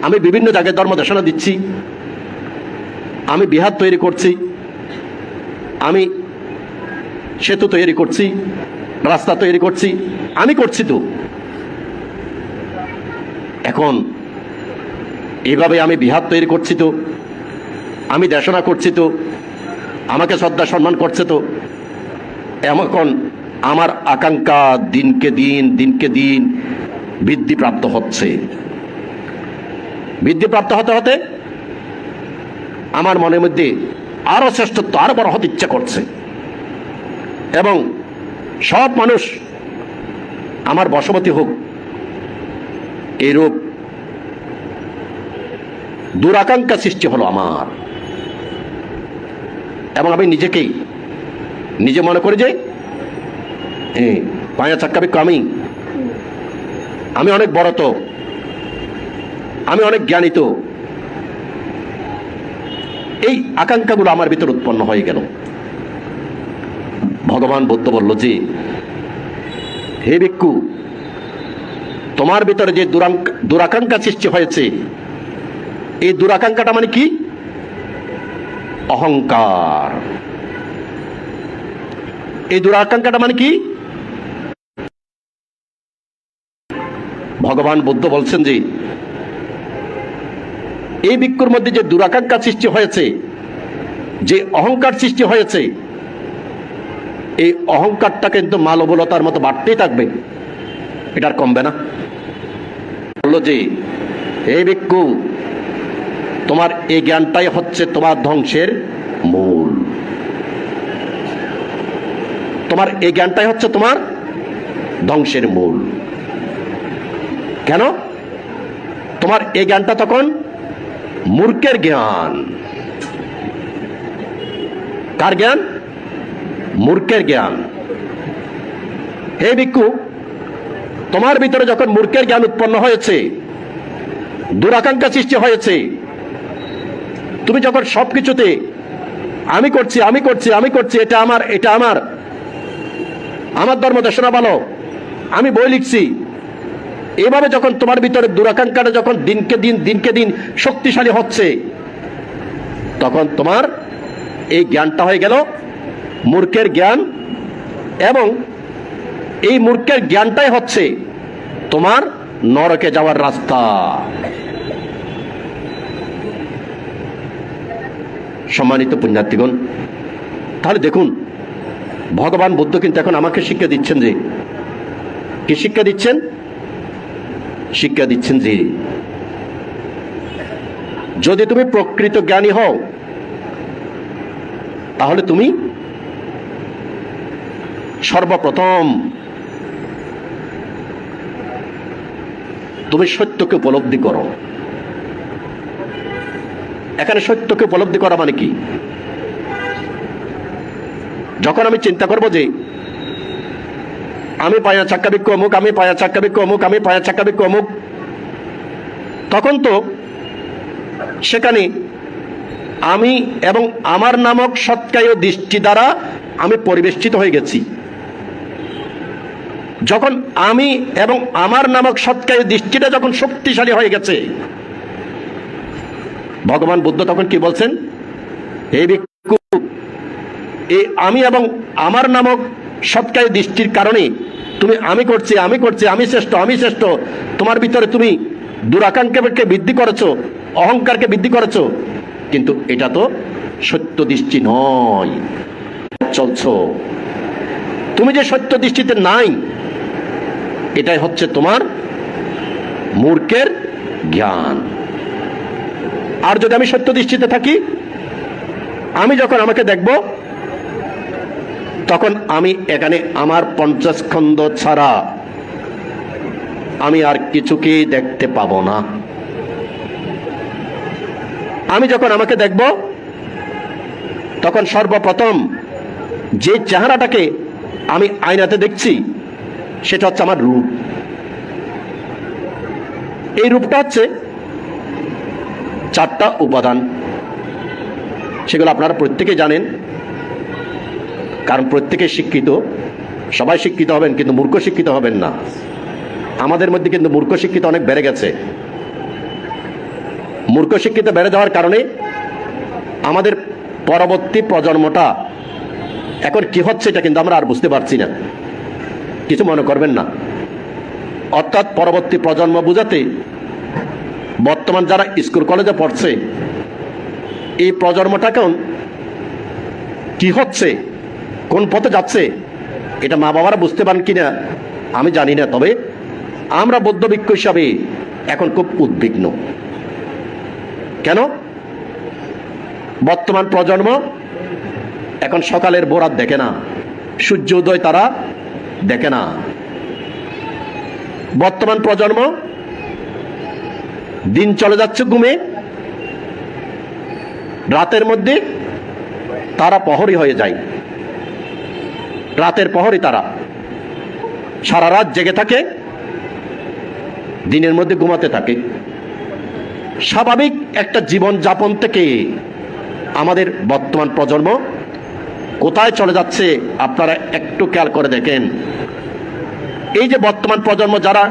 আমি বিভিন্ন জায়গায় ধর্ম দেশনা দিচ্ছি, আমি বিহার তৈরি করছি, আমি সেতু তৈরি করছি, রাস্তা তৈরি করছি, আমি করছি তো। এখন এইভাবে আমি বিহার তৈরি করছি তো, আমি দেশনা করছি তো, আমাকে শ্রদ্ধা সম্মান করছে তো। এখন আমার আকাঙ্ক্ষা দিনকে দিন বৃদ্ধিপ্রাপ্ত হচ্ছে। বৃদ্ধিপ্রাপ্ত হতে হতে আমার মনের মধ্যে আরো শ্রেষ্ঠত্ব, আরো বড় হতে ইচ্ছা করছে, এবং সব মানুষ আমার বশবর্তী হোক, এইরূপ দুরাকাঙ্ক্ষা সৃষ্টি হলো আমার। এবং আমি নিজে মনে করি যে পায়া চাক্কা ভিক্ষু আমি অনেক বড়, তো আমি অনেক জ্ঞানী, তো এই আকাঙ্ক্ষাগুলো আমার ভিতর উৎপন্ন হয়ে গেল। ভগবান বুদ্ধ বলল যে হে ভিক্ষু, তোমার ভিতরে যে দুরাকাঙ্ক্ষা সৃষ্টি হয়েছে, এই দুরাকাঙ্ক্ষাটা মানে কি? অহংকার। এই দুরাকাঙ্ক্ষাটা মানে কি? ভগবান বুদ্ধ বলছেন যে এই ভিক্ষুর মধ্যে যে দুরাকাঙ্ক্ষা সৃষ্টি হয়েছে, যে অহংকার সৃষ্টি হয়েছে, এই অহংকারটা কিন্তু মানবলতার মতো বাড়তেই থাকবে, এটার কমবে না। বলল যে হে ভিক্ষু, তোমার এই জ্ঞানটাই হচ্ছে তোমার ধ্বংসের মূল। তোমার এই জ্ঞানটাই হচ্ছে তোমার ধ্বংসের মূল। কেন? তোমার এই জ্ঞানটা তখন মূর্খের জ্ঞান। কার জ্ঞান? মূর্খের জ্ঞান। হে ভিক্ষু, তোমার ভিতরে যখন মূর্খের জ্ঞান উৎপন্ন হয়েছে, দুরাকাঙ্ক্ষা সৃষ্টি হয়েছে, তুমি যখন সবকিছুতে আমি করছি, এটা আমার ধর্ম দেশনা ভালো, আমি বই লিখছি, এভাবে যখন তোমার ভিতরে দুরাকাঙ্ক্ষাটা যখন দিনকে দিন শক্তিশালী হচ্ছে, তখন তোমার এই জ্ঞানটা হয়ে গেল মূর্খের জ্ঞান, এবং এই মূর্খের জ্ঞানটাই হচ্ছে তোমার নরকে যাওয়ার রাস্তা। সম্মানিত পুণ্যার্থীগণ, তাহলে দেখুন ভগবান বুদ্ধ কিন্তু এখন আমাকে শিক্ষা দিচ্ছেন যে, কি শিক্ষা দিচ্ছেন? শিক্ষা দিচ্ছেন যে যদি তুমি প্রকৃত জ্ঞানী হও তাহলে তুমি সর্বপ্রথম তুমি সত্যকে উপলব্ধি করো। এখানে সত্যকে উপলব্ধি করা মানে কি? যখন আমি চিন্তা করব যে আমি পায়া চাক্কা বিক্ষ অমুক, আমি পায়া চাক্কা বিক্ষ অমুক, আমি পায়া চাক্কা বিক্ষ অমুক, তখন তো সেখানে আমি এবং আমার নামক সৎকায় দৃষ্টি দ্বারা আমি পরিবেষ্টিত হয়ে গেছি। যখন আমি এবং আমার নামক সৎকায় দৃষ্টিটা যখন শক্তিশালী হয়ে গেছে, ভগবান বুদ্ধ তখন কি বলছেন? হে ভিক্ষু, এই আমি এবং আমার নামক সৎকায় দৃষ্টির কারণে তুমি আমি করছি, আমি করছি, আমি শ্রেষ্ঠ, আমি শ্রেষ্ঠ, তোমার ভিতরে তুমি দুরাকাঙ্ক্ষাকে বৃদ্ধি করেছো, অহংকারকে বৃদ্ধি করেছো, কিন্তু এটা তো সত্য দৃষ্টি নয়। চলছ তুমি যে সত্য দৃষ্টিতে নাই, এটাই হচ্ছে তোমার মূর্খের জ্ঞান। আর যদি আমি সত্য দৃষ্টিতে থাকি, আমি যখন আমাকে দেখব, তখন আমি এখানে আমার পঞ্চস্কন্ধ ছাড়া আমি আর কিছুকেই দেখতে পাবো না। আমি যখন আমাকে দেখব, তখন সর্বপ্রথম যে চেহারাটাকে আমি আয়নাতে দেখছি সেটা হচ্ছে আমার রূপ। এই রূপটা হচ্ছে চারটা উপাদান, সেগুলো আপনারা প্রত্যেকেই জানেন, কারণ প্রত্যেকে শিক্ষিত, সবাই শিক্ষিত হবেন, কিন্তু মূর্খ শিক্ষিত হবেন না। আমাদের মধ্যে কিন্তু মূর্খ শিক্ষিত অনেক বেড়ে গেছে। মূর্খ শিক্ষিত বেড়ে যাওয়ার কারণে আমাদের পরবর্তী প্রজন্মটা এখন কি হচ্ছে এটা কিন্তু আমরা আর বুঝতে পারছি না, কিছু মনে করবেন না। অর্থাৎ পরবর্তী প্রজন্ম বুঝাতে বর্তমান যারা স্কুল কলেজে পড়ছে, এই প্রজন্মটা এখন কি হচ্ছে, কোন পথে যাচ্ছে, এটা মা বাবারা বুঝতে পারেন কিনা আমি জানি না। তবে আমরা বৌদ্ধ ভিক্ষু হিসাবে এখন খুব উদ্বিগ্ন। কেন? বর্তমান প্রজন্ম এখন সকালের ভোরাত দেখে না, সূর্য উদয় তারা দেখে না। বর্তমান প্রজন্ম দিন চলে যাচ্ছে ঘুমে, রাতের মধ্যে তারা প্রহরী হয়ে যায়। রাতের প্রহরী তারা সারা রাত জেগে থাকে, দিনের মধ্যে ঘুমাতে থাকে। স্বাভাবিক একটা জীবন যাপন থেকে আমাদের বর্তমান প্রজন্ম কোথায় চলে যাচ্ছে আপনারা একটু খেয়াল করে দেখেন। এই যে বর্তমান প্রজন্ম যারা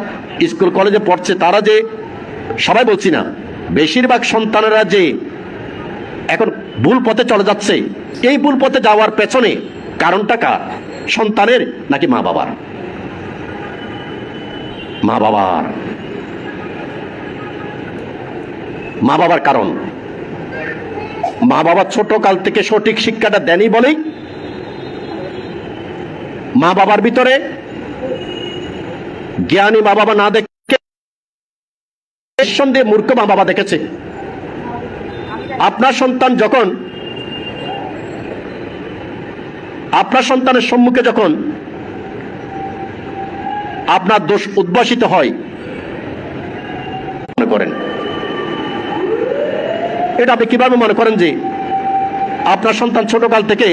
স্কুল কলেজে পড়ছে, তারা যে, সবাই বলছি না, বেশিরভাগ সন্তানেরা যে এখন ভুল পথে চলে যাচ্ছে, এই ভুল পথে যাওয়ার পেছনে কারণটা কার? সন্তানের নাকি মা বাবার? মা বাবার। মা বাবার কারণ মা বাবা ছোট কাল থেকে সঠিক শিক্ষাটা দেনই বলেই মা বাবার ভিতরে জ্ঞানী মা বাবা না দেখে নিঃসন্দেহে মূর্খ মা বাবা দেখেছে। আপনার সন্তান যখন আপনার সন্তানের সম্মুখে যখন আপনার দোষ উদ্ভাসিত হয়, মনে করেন এটা আপনি কিভাবে মনে করেন যে আপনার সন্তান ছোটকাল থেকে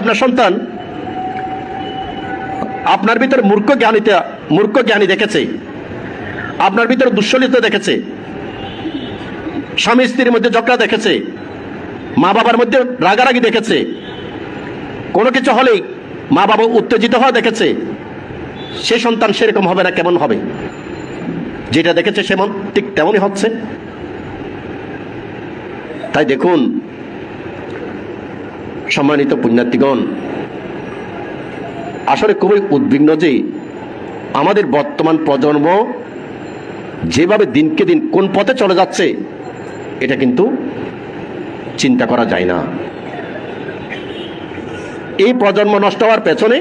আপনার সন্তান আপনার ভিতরে মূর্খ জ্ঞানী দেখেছে, আপনার ভিতরে দুঃসলিত দেখেছে, স্বামী স্ত্রীর মধ্যে ঝগড়া দেখেছে, মা বাবার মধ্যে রাগারাগি দেখেছে, কোনো কিছু হলেই মা বাবা উত্তেজিত হওয়া দেখেছে, সে সন্তান সেরকম হবে না কেমন হবে? যেটা দেখেছে সেমন ঠিক তেমনই হচ্ছে। তাই দেখুন সম্মানিত পুণ্যার্থীগণ, আসলে খুবই উদ্বিগ্ন যে আমাদের বর্তমান প্রজন্ম যেভাবে দিনকে দিন কোন পথে চলে যাচ্ছে এটা কিন্তু চিন্তা করা যায় না। এই প্রজন্ম নষ্ট হওয়ার পেছনে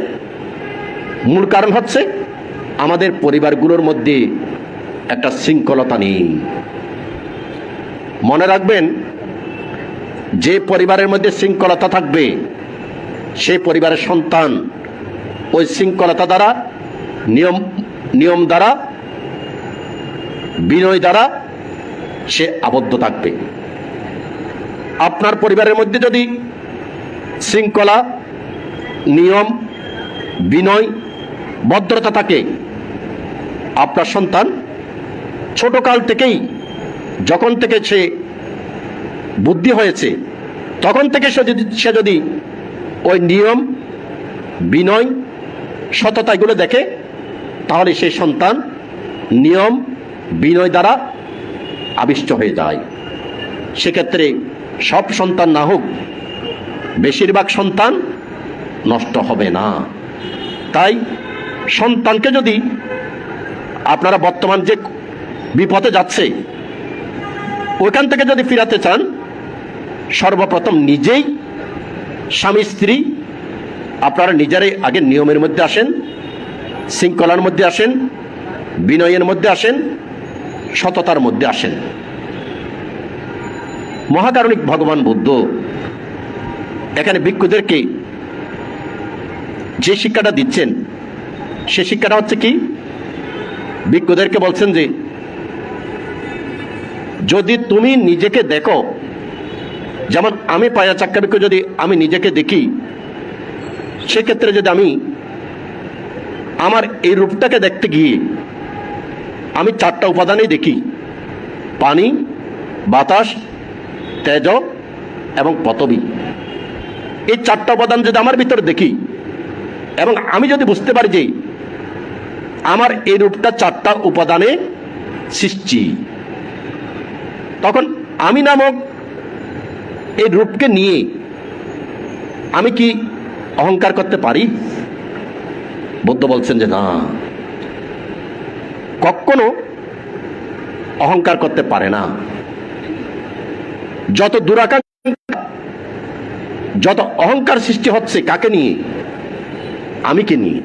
মূল কারণ হচ্ছে আমাদের পরিবারগুলোর মধ্যে একটা শৃঙ্খলতা নেই। মনে রাখবেন, যে পরিবারের মধ্যে শৃঙ্খলতা থাকবে সেই পরিবারের সন্তান ওই শৃঙ্খলতা দ্বারা, নিয়ম দ্বারা, বিনয় দ্বারা সে আবদ্ধ থাকবে। আপনার পরিবারের মধ্যে যদি শৃঙ্খলা, নিয়ম, বিনয়, ভদ্রতা থাকে, আপনার সন্তান ছোটকাল থেকেই, যখন থেকে সে বুদ্ধি হয়েছে তখন থেকে সে যদি ওই নিয়ম, বিনয়, সততা এগুলো দেখে, তাহলে সেই সন্তান নিয়ম, বিনয় দ্বারা আবিষ্ট হয়ে যায়। সেক্ষেত্রে সব সন্তান না হোক, বেশিরভাগ সন্তান নষ্ট হবে না। তাই সন্তানকে যদি আপনারা বর্তমান যে বিপদে যাচ্ছে ওইখান থেকে যদি ফিরাতে চান, সর্বপ্রথম নিজেই, স্বামী স্ত্রী আপনারা নিজেরাই আগে নিয়মের মধ্যে আসেন, শৃঙ্খলার মধ্যে আসেন, বিনয়ের মধ্যে আসেন, সততার মধ্যে আসেন। মহাকারণিক ভগবান বুদ্ধ এখানে ভিক্ষুদেরকে যে শিক্ষাটা দিচ্ছেন সে শিক্ষাটা হচ্ছে কি, ভিক্ষুদেরকে বলছেন যে যদি তুমি নিজেকে দেখো, যেমন আমি পায়া চাক্কা ভিক্ষু, যদি আমি নিজেকে দেখি, সেক্ষেত্রে যদি আমি আমার এই রূপটাকে দেখতে গিয়ে আমি চারটা উপাদানেই দেখি, পানি, বাতাস, তেজ এবং পতবী। এই চারটা উপাদান যদি আমার ভিতরে দেখি এবং আমি যদি বুঝতে পারি যে আমার এই রূপটা চারটা উপাদানে সৃষ্টি, তখন আমি নামক এই রূপকে নিয়ে আমি কি অহংকার করতে পারি? বুদ্ধ বলছেন যে না, কখনো অহংকার করতে পারে না। যত দুরাকাঙ্ক্ষা, যত অহংকার সৃষ্টি হচ্ছে কাকে নিয়ে? আমিকে নিয়ে।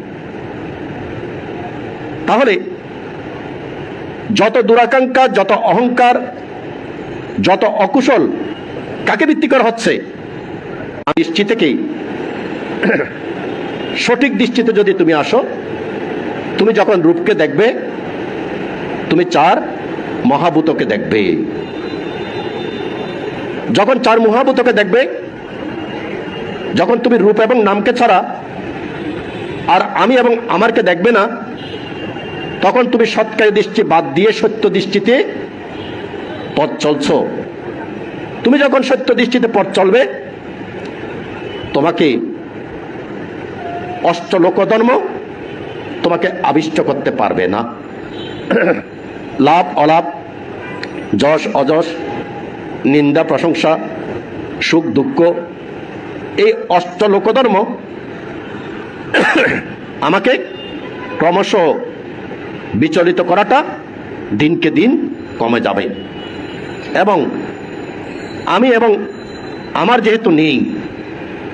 তাহলে যত দুরাকাঙ্ক্ষা, যত অহংকার, যত অকুশল কাকে ভিত্তি করা হচ্ছে? দৃষ্টি থেকেই, সঠিক দৃষ্টিতে যদি তুমি আসো, তুমি যখন রূপকে দেখবে, তুমি চার মহাভূতকে দেখবে। যখন চার মহাভূতকে দেখবে, যখন তুমি রূপ এবং নামকে ছাড়া আর আমি এবং আমারকে দেখবে না, তখন তুমি সৎকারী দৃষ্টি বাদ দিয়ে সত্য দৃষ্টিতে পথ চলছ। তুমি যখন সত্য দৃষ্টিতে পথ চলবে, তোমাকে অষ্টলোকধর্ম তোমাকে আবিষ্ট করতে পারবে না। লাভ অলাভ, যশ অযশ, নিন্দা প্রশংসা, সুখ দুঃখ, এই অষ্টলোকধর্ম আমাকে ক্রমশ বিচলিত করাটা দিনকে দিন কমে যাবে। এবং আমি এবং আমার যেহেতু নেই,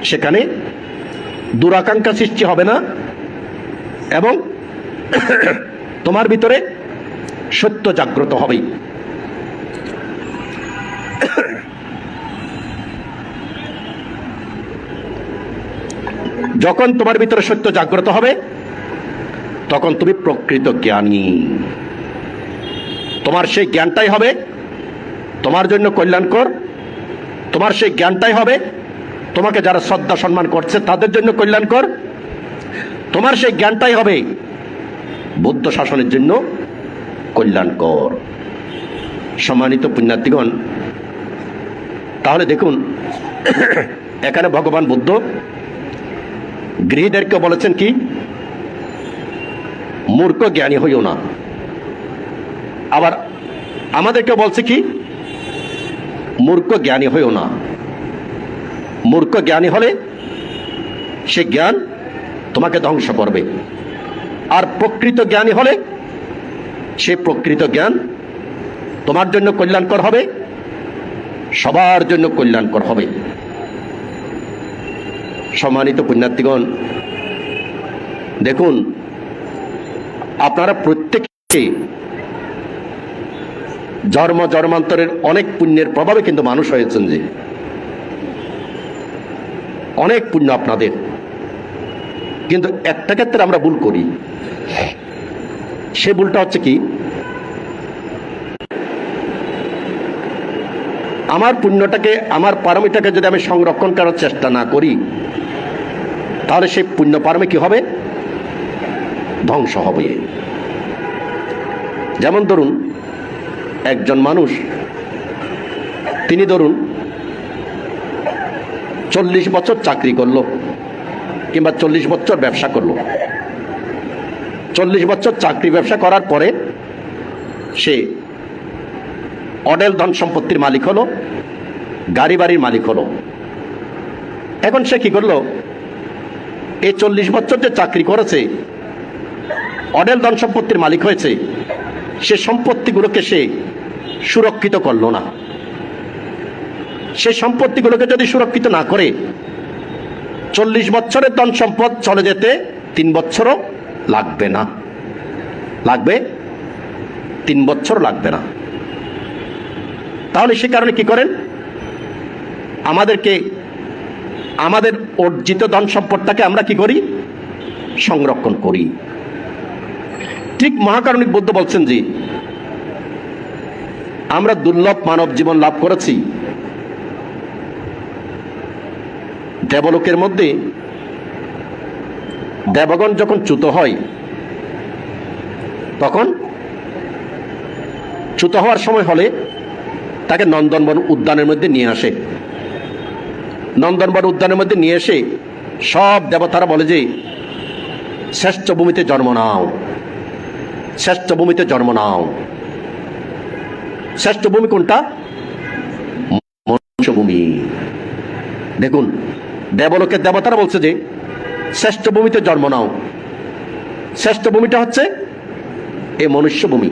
সেখানে দুরাকাঙ্ক্ষা সৃষ্টি হবে না এবং তোমার ভিতরে সত্য জাগ্রত হবে। যখন তোমার ভিতরে সত্য জাগ্রত হবে, তখন তুমি প্রকৃত জ্ঞানী। তোমার সেই জ্ঞানটাই হবে তোমার জন্য কল্যাণকর। তোমার সেই জ্ঞানটাই হবে তোমাকে যারা শ্রদ্ধা সম্মান করছে তাদের জন্য কল্যাণকর। তোমার সেই জ্ঞানটাই হবে বুদ্ধ শাসনের জন্য কল্যাণকর। সম্মানিত পুণ্যার্থীগণ, তাহলে দেখুন এখানে ভগবান বুদ্ধ গৃহীদেরকে বলেছেন কি, মূর্খ জ্ঞানী হইও না। আবার আমাদেরকে বলছে কি, মূর্খ জ্ঞানী হইও না। মূর্খ জ্ঞানী হলে সে জ্ঞান তোমাকে ধ্বংস করবে, আর প্রকৃত জ্ঞানী হলে সে প্রকৃত জ্ঞান তোমার জন্য কল্যাণকর হবে, সবার জন্য কল্যাণকর হবে। সম্মানিত পুণ্যার্থীগণ, দেখুন, আপনারা প্রত্যেকে জন্ম জন্মান্তরের অনেক পুণ্যের প্রভাবে কিন্তু মানুষ হয়েছেন, যে অনেক পুণ্য আপনাদের। কিন্তু একটা ক্ষেত্রে আমরা ভুল করি। সে ভুলটা হচ্ছে কি, আমার পুণ্যটাকে, আমার পারমিটাকে যদি আমি সংরক্ষণ করার চেষ্টা না করি, তাহলে সেই পুণ্য পারমি কি হবে? ধ্বংস হবে। যেমন ধরুন, একজন মানুষ, তিনি ধরুন 40 বছর চাকরি করলো, কিংবা 40 বছর ব্যবসা করলো। 40 বছর চাকরি ব্যবসা করার পরে সে অডেল ধন সম্পত্তির মালিক হলো, গাড়ি বাড়ির মালিক হলো। এখন সে কি করলো? এই 40 বছর যে চাকরি করেছে, অডেল ধন সম্পত্তির মালিক হয়েছে, সে সম্পত্তিগুলোকে সে সুরক্ষিত করলো না। সে সম্পত্তিগুলোকে যদি সুরক্ষিত না করে, 40 বছরের ধন সম্পদ চলে যেতে 3 বছরও লাগবে না, লাগবে 3 বছর লাগবে না। তাহলে সে কারণে কি করেন? আমাদের অর্জিত ধন সম্পদটাকে আমরা কি করি? সংরক্ষণ করি। ঠিক মহাকারণিক বুদ্ধ বলছেন যে আমরা দুর্লভ মানব জীবন লাভ করেছি। দেবলোকের মধ্যে দেবগণ যখন চ্যুত হয়, তখন চ্যুত হওয়ার সময় হলে তাকে নন্দনবন উদ্যানের মধ্যে নিয়ে আসে। নন্দনবন উদ্যানের মধ্যে নিয়ে এসে সব দেবতারা বলে যে শ্রেষ্ঠ ভূমিতে জন্ম নাও, শ্রেষ্ঠ ভূমিতে জন্ম নাও। শ্রেষ্ঠ ভূমি কোনটা? মনুষ্য ভূমি। দেখুন, দেবলোকের দেবতারা বলছে যে শ্রেষ্ঠ ভূমিতে জন্ম নাও। শ্রেষ্ঠ ভূমিটা হচ্ছে এই মনুষ্য ভূমি।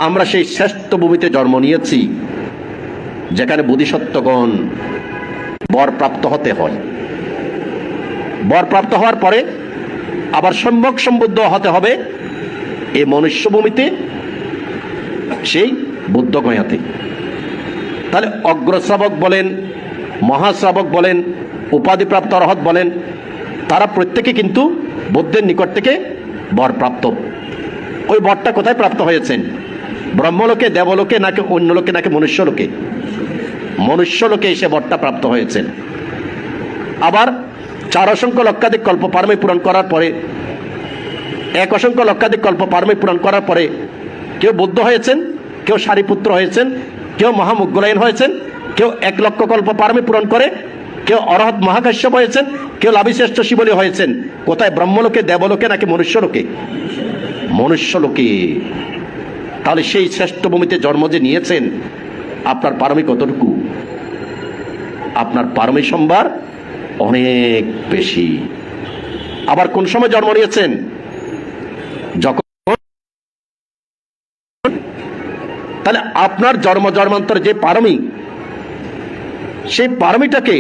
আমরা সেই শ্রেষ্ঠ ভূমিতে জন্ম নিয়েছি, যেখানে বোধিসত্ত্বগণ বরপ্রাপ্ত হতে হয়। বরপ্রাপ্ত হওয়ার পরে আবার সম্যক সম্বুদ্ধ হতে হবে এই মনুষ্য ভূমিতে, সেই বুদ্ধ গয়াতে। তাহলে অগ্রশ্রাবক বলেন, মহাশ্রাবক বলেন, উপাধিপ্রাপ্ত অরহত বলেন, তারা প্রত্যেকে কিন্তু বুদ্ধের নিকট থেকে বরপ্রাপ্ত। ওই বরটা কোথায় প্রাপ্ত হয়েছেন? ব্রহ্মলোকে, দেবলোকে, নাকি অন্য লোকে, নাকি মনুষ্যলোকে? মনুষ্যলোকে এসে বরটা প্রাপ্ত হয়েছেন। আবার 4 অসংখ্য লক্ষাধিক কল্প পারমী পূরণ করার পরে, 1 অসংখ্য লক্ষাধিক কল্প পারমী পূরণ করার পরে কেউ বুদ্ধ হয়েছেন, কেউ সারিপুত্র হয়েছেন, কেউ মহামুগ্গলায়ন হয়েছেন, কেউ 1 লক্ষ কল্প পারমী পূরণ করে, কেউ অরহত মহাকাশ্যপ হয়েছেন, কেউ লাভিশ্রেষ্ঠ শিবলী হয়েছেন। কোথায়? ব্রহ্মলোকে, দেবলোকে, নাকি মনুষ্যলোকে? মনুষ্যলোকে। তাহলে সেই শ্রেষ্ঠ ভূমিতে জন্ম যে নিয়েছেন, আপনার পারমী কতটুকু? আপনার পারমী সম্ভার অনেক বেশি। আবার কোন সময় জন্ম নিয়েছেন? যখন, তাহলে আপনার জন্ম জন্মান্তর যে পারমী, সেই পারমিটাকে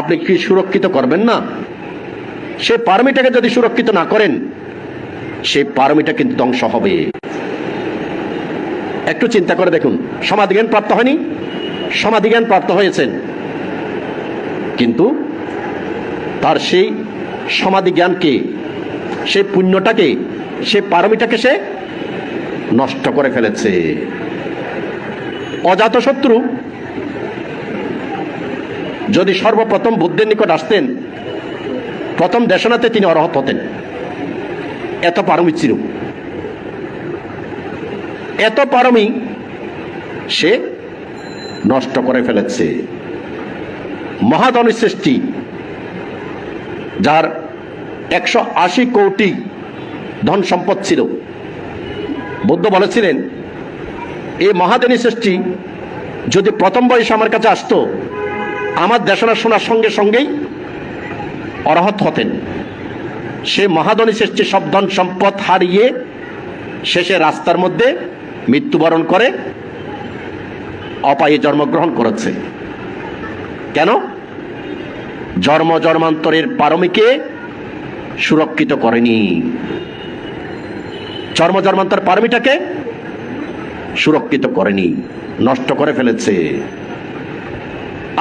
আপনি কি সুরক্ষিত করবেন না? সেই পারমিটাকে যদি সুরক্ষিত না করেন, সেই পারমিটা কিন্তু ধ্বংস হবে। একটু চিন্তা করে দেখুন, সমাধিজ্ঞান প্রাপ্ত হয়নি? সমাধিজ্ঞান প্রাপ্ত হয়েছেন, কিন্তু তার সেই সমাধি জ্ঞানকে, সেই পুণ্যটাকে, সেই পারমিটাকে সে নষ্ট করে ফেলেছে। অজাতশত্রু যদি সর্বপ্রথম বুদ্ধের নিকট আসতেন, প্রথম দেশনাতে তিনি অরহত হতেন। এত পারমী ছিল, এত পারমী সে নষ্ট করে ফেলেছে। মহাধনী সৃষ্টি, যার 180 কোটি ধন সম্পদ ছিল, বুদ্ধ বলেছিলেন এই মহাদানী সৃষ্টি যদি প্রথম বয়সে আমার কাছে আসতো, আমার দেশনা শোনার সঙ্গে সঙ্গেই অরহত হতেন। সে মহাধনী সৃষ্টি সব ধন সম্পদ হারিয়ে শেষে রাস্তার মধ্যে মৃত্যুবরণ করে অপায়ে জন্মগ্রহণ করেছে। কেন? জন্ম জন্মান্তরের পারমিকে সুরক্ষিত করেনি। জন্ম জন্মান্তর পারমিটাকে সুরক্ষিত করেনি, নষ্ট করে ফেলেছে।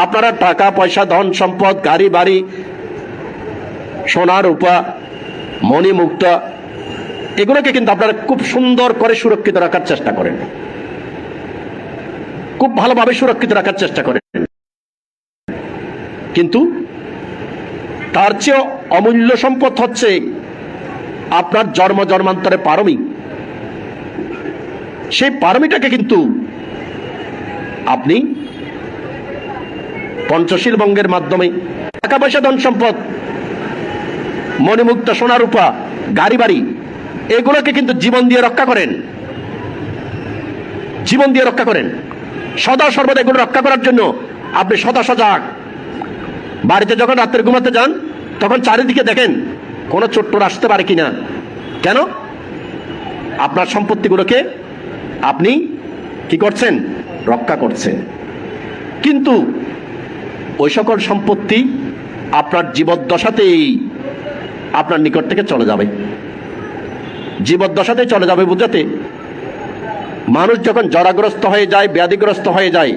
আপনারা টাকা পয়সা, ধন সম্পদ, গাড়ি বাড়ি, সোনা রূপা, মণি মুক্তা, এগুলোকে কিন্তু আপনারা খুব সুন্দর করে সুরক্ষিত রাখার চেষ্টা করেন, খুব ভালোভাবে সুরক্ষিত রাখার চেষ্টা করেন। কিন্তু তার চেয়ে অমূল্য সম্পদ হচ্ছে আপনার জন্ম জন্মান্তরে পারমি। সেই পারমিটাকে কিন্তু আপনি পঞ্চশীল বঙ্গের মাধ্যমে টাকা পয়সা, ধন সম্পদ, মণিমুক্ত, সোনা রূপা, গাড়ি বাড়ি, এগুলোকে কিন্তু জীবন দিয়ে রক্ষা করেন, জীবন দিয়ে রক্ষা করেন। সদা সর্বদা এগুলো রক্ষা করার জন্য আপনি সদা সজাগ। বাড়িতে যখন রাত্রে ঘুমাতে যান তখন চারিদিকে দেখেন কোনো চোট্টর আসতে পারে কিনা। কেন? আপনার সম্পত্তিগুলোকে আপনি কি করছেন? রক্ষা করছেন। কিন্তু ওই সকল সম্পত্তি আপনার জীবদ্দশাতেই আপনার নিকট থেকে চলে যাবে, জীবদ্দশাতেই চলে যাবে। বুঝাতে মানুষ যখন জরাগ্রস্ত হয়ে যায়, ব্যাধিগ্রস্ত হয়ে যায়,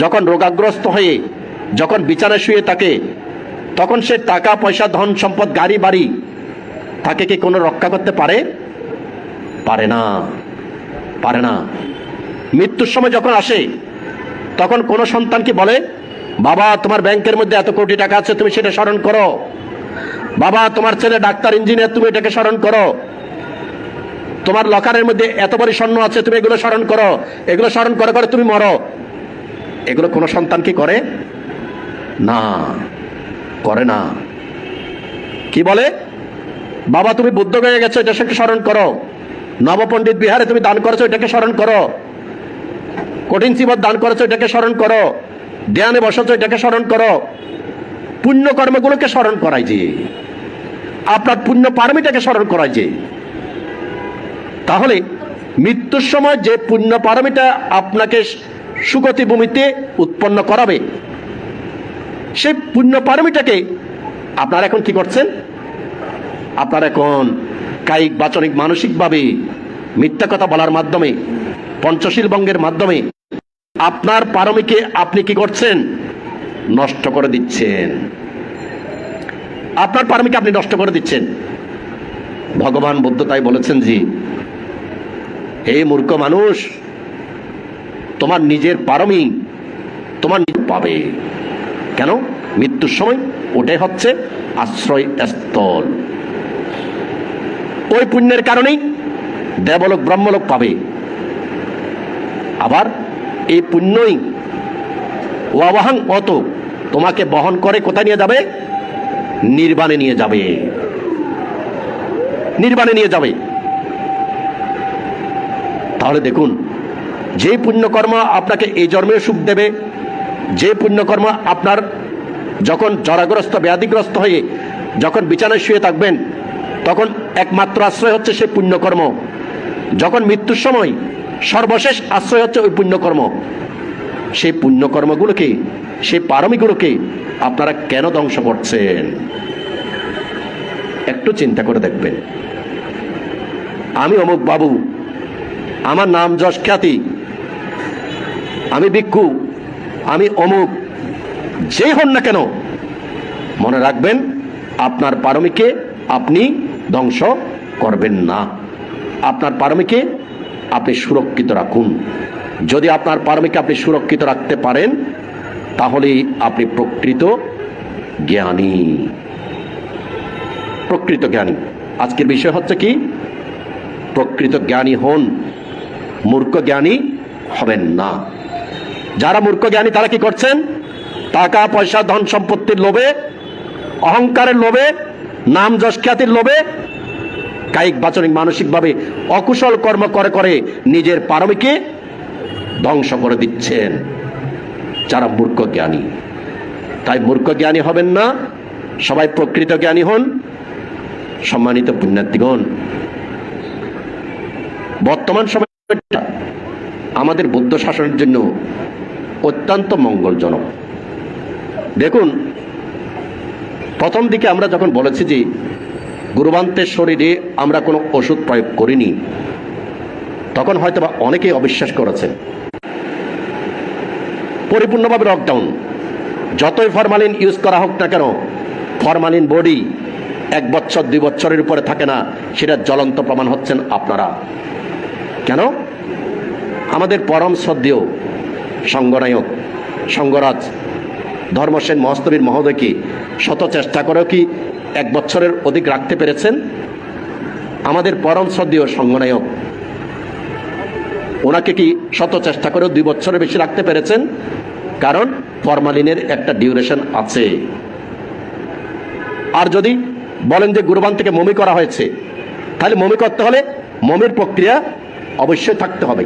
যখন রোগাগ্রস্ত হয়ে যখন বিছানায় শুয়ে থাকে, তখন সে টাকা পয়সা, ধন সম্পদ, গাড়ি বাড়ি, তাকে কি কোনো রক্ষা করতে পারে? পারে না, পারে না। মৃত্যুর সময় যখন আসে তখন কোনো সন্তান কি বলে, বাবা তোমার ব্যাংকের মধ্যে এত কোটি টাকা আছে, তুমি সেটা স্মরণ করো। বাবা তোমার ছেলে ডাক্তার, ইঞ্জিনিয়ার, তুমি এটাকে স্মরণ করো। তোমার লকারের মধ্যে এত বড় স্বর্ণ আছে, তুমি এগুলো স্মরণ করো। এগুলো স্মরণ করে করে তুমি মরো। এগুলো কোনো সন্তান কি করে? না, করে না। কি বলে, বাবা তুমি বুদ্ধ হয়ে গেছো, এটাকে স্মরণ করো। নবপণ্ডিত বিহারে তুমি দান করেছো, এটাকে স্মরণ করো। কঠিন সিবত দান করেছো, এটাকে স্মরণ করো। ধ্যানে বসেছো, এটাকে স্মরণ করো। পুণ্য কর্মগুলোকে স্মরণ করাই যে, আপনার পুণ্য পারমিটাকে স্মরণ করাই যে। তাহলে মৃত্যুর সময় যে পুণ্য পারমিটা আপনাকে সুগতি ভূমিতে উৎপন্ন করাবে, সেই পুণ্য পারমিটাকে আপনারা এখন কি করছেন? আপনারা এখন কায়িক, বাচনিক, মানসিকভাবে মিথ্যা কথা বলার মাধ্যমে, পঞ্চশীল বঙ্গের মাধ্যমে আপনার পারমিকে আপনি কি করছেন? নষ্ট করে দিচ্ছেন। আপনার পারমিকে আপনি নষ্ট করে দিচ্ছেন। ভগবান বুদ্ধ তাই বলেছেন যে, হে মূর্খ মানুষ, তোমার নিজের পারমি তোমার পাবে। কেন? মৃত্যুর সময় ওটাই হচ্ছে আশ্রয় স্থল। ওই পুণ্যের কারণেই দেবলোক ব্রহ্মলোক পাবে। আবার এই পুণ্যই ওয়াবাহাং অত তোমাকে বহন করে কোথায় নিয়ে যাবে? নির্বাণে নিয়ে যাবে, নির্বাণে নিয়ে যাবে। তাহলে দেখুন, যে পুণ্যকর্ম আপনাকে এই জন্মে সুখ দেবে, যে পুণ্যকর্ম আপনার যখন জরাগ্রস্ত, ব্যাধিগ্রস্ত হয়ে যখন বিছানায় শুয়ে থাকবেন, তখন একমাত্র আশ্রয় হচ্ছে সেই পুণ্যকর্ম। যখন মৃত্যুর সময় সর্বশেষ আশ্রয় হচ্ছে ওই পুণ্যকর্ম। সেই পুণ্যকর্মগুলোকে, সেই পারমিগুলোকে আপনারা কেন ধ্বংস করছেন? একটু চিন্তা করে দেখবেন। আমি অমুক বাবু, আমার নাম যশ খ্যাতি, আমি ভিক্ষু, আমি অমুক, যেই হন না কেন, মনে রাখবেন আপনার পারমিকে আপনি ধ্বংস করবেন না। আপনার পারমিকে আপনি সুরক্ষিত রাখুন। যদি আপনার পারমিকে আপনি সুরক্ষিত রাখতে পারেন, তাহলে আপনি প্রকৃত জ্ঞানী, প্রকৃত জ্ঞানী। আজকের বিষয় হচ্ছে কি? প্রকৃত জ্ঞানী হন, মূর্খ জ্ঞানী হবেন না। যারা মূর্খ জ্ঞানী তারা কি করছেন? টাকা পয়সা, ধন সম্পত্তির লোভে, অহংকারের লোভে, নাম যশ খ্যাতির লোভে কায়িক বাচনিক মানসিকভাবে অকুশল কর্ম করে করে নিজের পারমিকে ধ্বংস করে দিচ্ছেন যারা মূর্খ জ্ঞানী। তাই মূর্খ জ্ঞানী হবেন না, সবাই প্রকৃত জ্ঞানী হন। সম্মানিত পুণ্যার্থীগণ, বর্তমান সময়টা আমাদের বৌদ্ধ শাসনের জন্য অত্যন্ত মঙ্গলজনক। দেখুন, প্রথম দিকে আমরা যখন বলেছি যে গুরুবান্তের শরীরে আমরা কোনো ওষুধ প্রয়োগ করিনি, তখন হয়তো বা অনেকেই অবিশ্বাস করেছেন। পরিপূর্ণভাবে লকডাউন, যতই ফরমালিন ইউজ করা হোক না কেন, ফরমালিন বডি 1 বছর 2 বছরের উপরে থাকে না, সেটা জ্বলন্ত প্রমাণ হচ্ছেন আপনারা। কেন? আমাদের পরম শ্রদ্ধেয় সংঘনায়ক সংঘরাজ ধর্মসেন মহাস্তবীর মহোদয়কে শত চেষ্টা করেও কি 1 বছরের অধিক রাখতে পেরেছেন? আমাদের পরম শ্রদ্ধেয় সংঘনায়ক, ওনাকে কি শত চেষ্টা করেও 2 বছরের বেশি রাখতে পেরেছেন? কারণ ফরমালিনের একটা ডিউরেশন আছে। আর যদি বলেন যে গুরবান থেকে মমি করা হয়েছে, তাহলে মমি করতে হলে মমির প্রক্রিয়া অবশ্যই থাকতে হবে,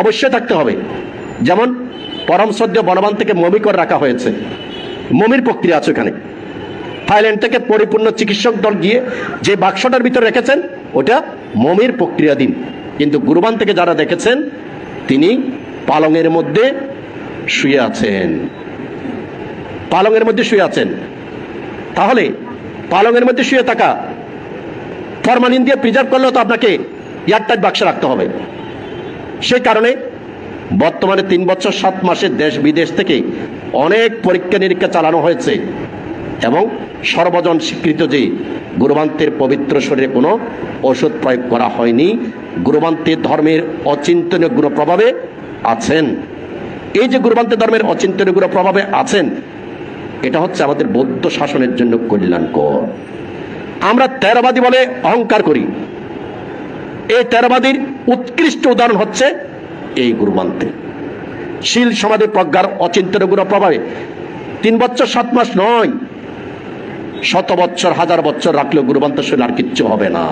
অবশ্যই থাকতে হবে। যেমন পরম শ্রদ্ধেয় বনবান থেকে মমি করে রাখা হয়েছে, মমির প্রক্রিয়া আছে ওখানে। থাইল্যান্ড থেকে পরিপূর্ণ চিকিৎসক দল গিয়ে যে বাক্সটার ভিতরে রেখেছেন ওটা মমির প্রক্রিয়াধীন। কিন্তু গুরবান থেকে যারা দেখেছেন, তিনি পালঙের মধ্যে শুয়ে আছেন, পালঙের মধ্যে শুয়ে আছেন। তাহলে পালঙের মধ্যে শুয়ে থাকা ফরমালিন দিয়ে প্রিজার্ভ করলেও তো আপনাকে এয়ারটাইট বাক্সে রাখতে হবে। সেই কারণে বর্তমানে 3 বছর 7 মাসে দেশ বিদেশ থেকে অনেক পরীক্ষা নিরীক্ষা চালানো হয়েছে এবং সর্বজন স্বীকৃত যে গুরুবান্তের পবিত্র শরীরে কোনো ওষুধ প্রয়োগ করা হয়নি। গুরুবান্তের ধর্মের অচিন্তনীয় গুণ প্রভাবে আছেন। এই যে গুরুবান্তের ধর্মের অচিন্তনীয় গুণ প্রভাবে আছেন, এটা হচ্ছে আমাদের বৌদ্ধ শাসনের জন্য কল্যাণকর। আমরা তেরোবাদী বলে অহংকার করি, এই তেরোবাদীর উৎকৃষ্ট উদাহরণ হচ্ছে এই গুরুবান্তে। শীল সমাধি প্রজ্ঞার অচিন্তনীয় গুণ প্রভাবে 3 বছর 7 মাস নয়, 100 বছর 1000 বছর রাখলেও গুরুবান্তের শরীর আর কিচ্ছু হবে না।